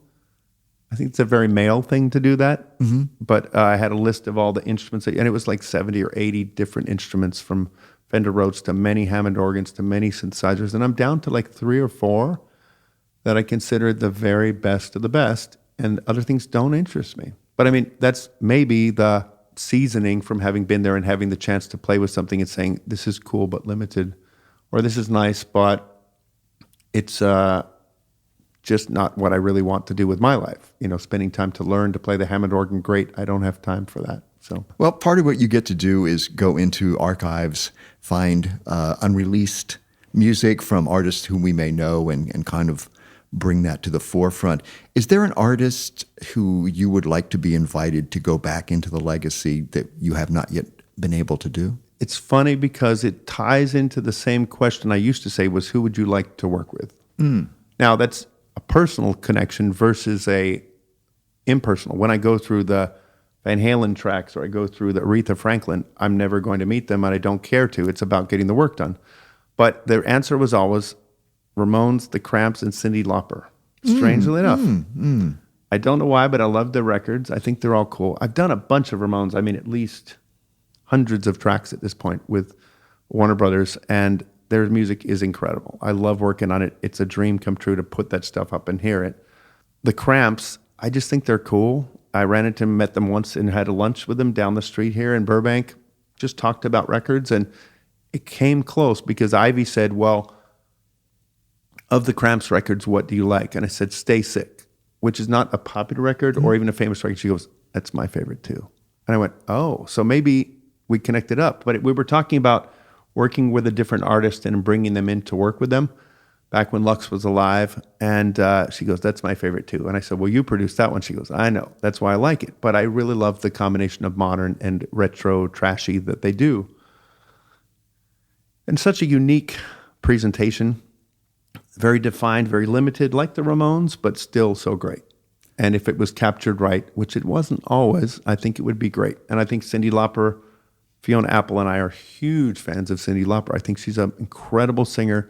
I think it's a very male thing to do that. But I had a list of all the instruments, and it was like 70 or 80 different instruments from Fender Rhodes to many Hammond organs to many synthesizers. And I'm down to like 3 or 4 that I consider the very best of the best, and other things don't interest me. But I mean, that's maybe the seasoning from having been there and having the chance to play with something and saying, this is cool but limited, or this is nice, but it's just not what I really want to do with my life. You know, spending time to learn to play the Hammond organ, great. I don't have time for that. So, well, part of what you get to do is go into archives, find unreleased music from artists whom we may know and kind of bring that to the forefront. Is there an artist who you would like to be invited to go back into the legacy that you have not yet been able to do? It's funny because it ties into the same question I used to say was, who would you like to work with? Now, that's a personal connection versus a impersonal. When I go through the Van Halen tracks or I go through the Aretha Franklin, I'm never going to meet them and I don't care to. It's about getting the work done. But their answer was always Ramones, the Cramps, and Cyndi Lauper. Strangely enough. I don't know why, but I love their records. I think they're all cool. I've done a bunch of Ramones. I mean, at least hundreds of tracks at this point with Warner Brothers, and their music is incredible. I love working on it. It's a dream come true to put that stuff up and hear it. The Cramps, I just think they're cool. I ran into them, met them once, and had a lunch with them down the street here in Burbank. Just talked about records, and it came close because Ivy said, well, of the Cramps records, what do you like? And I said, Stay Sick, which is not a popular record or even a famous record. She goes, that's my favorite too. And I went, oh, so maybe we connected up. But we were talking about working with a different artist and bringing them in to work with them back when Lux was alive. And she goes, that's my favorite too. And I said, well, you produced that one. She goes, I know. That's why I like it. But I really love the combination of modern and retro trashy that they do. And such a unique presentation. Very defined, very limited, like the Ramones, but still so great. And if it was captured right, which it wasn't always, I think it would be great. And I think Cyndi Lauper, Fiona Apple and I are huge fans of Cyndi Lauper. I think she's an incredible singer,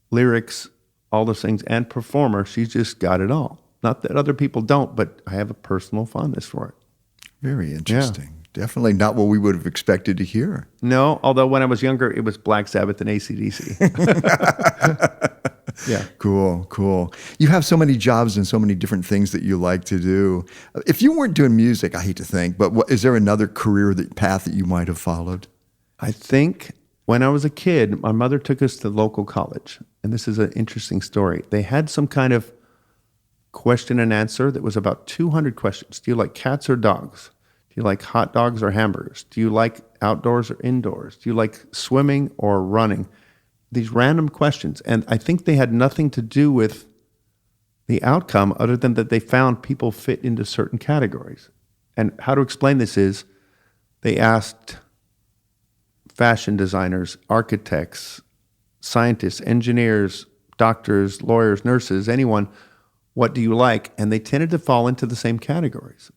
lyrics, all those things, and performer. She's just got it all. Not that other people don't, but I have a personal fondness for it. Very interesting. Yeah. Definitely not what we would have expected to hear. No, although when I was younger, it was Black Sabbath and AC/DC. Yeah. Cool. You have so many jobs and so many different things that you like to do. If you weren't doing music, I hate to think, but is there another career path that you might have followed? I think when I was a kid, my mother took us to the local college. And this is an interesting story. They had some kind of question and answer that was about 200 questions. Do you like cats or dogs? Do you like hot dogs or hamburgers? Do you like outdoors or indoors? Do you like swimming or running? These random questions. And I think they had nothing to do with the outcome other than that they found people fit into certain categories. And how to explain this is they asked fashion designers, architects, scientists, engineers, doctors, lawyers, nurses, anyone, what do you like? And they tended to fall into the same categories.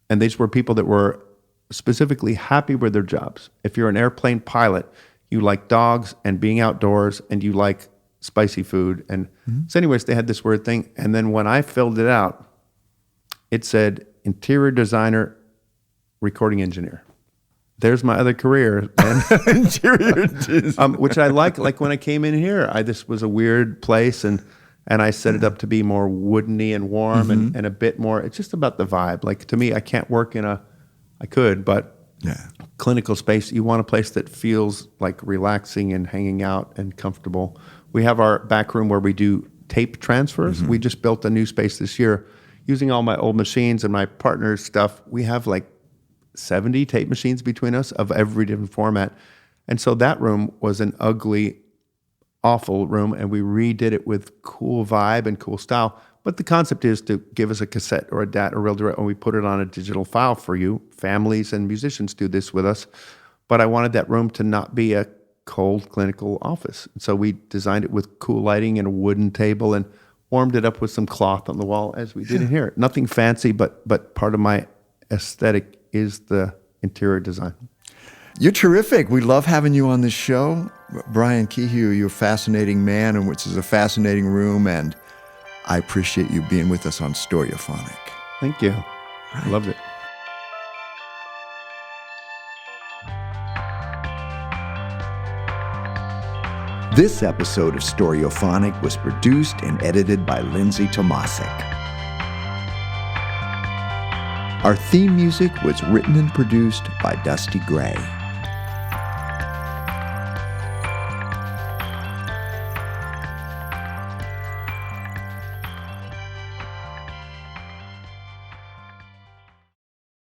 And these were people that were specifically happy with their jobs. If you're an airplane pilot, you like dogs and being outdoors, and you like spicy food. And so anyways, they had this weird thing. And then when I filled it out, it said interior designer, recording engineer. There's my other career. Interior designer. Which I like when I came in here. This was a weird place, and And I set it up to be more woodeny and warm and a bit more, it's just about the vibe. Like to me, I can't work I could, but clinical space, you want a place that feels like relaxing and hanging out and comfortable. We have our back room where we do tape transfers. We just built a new space this year using all my old machines and my partner's stuff. We have like 70 tape machines between us of every different format. And so that room was an ugly, awful room, and we redid it with cool vibe and cool style. But the concept is to give us a cassette or a DAT or reel direct, and we put it on a digital file for you. Families and musicians do this with us. But I wanted that room to not be a cold clinical office. And so we designed it with cool lighting and a wooden table and warmed it up with some cloth on the wall as we did in here. Nothing fancy, but part of my aesthetic is the interior design. You're terrific. We love having you on this show. Brian Kehew, you're a fascinating man, and which is a fascinating room, and I appreciate you being with us on Storyophonic. Thank you. I loved it. This episode of Storyophonic was produced and edited by Lindsay Tomasik. Our theme music was written and produced by Dusty Gray.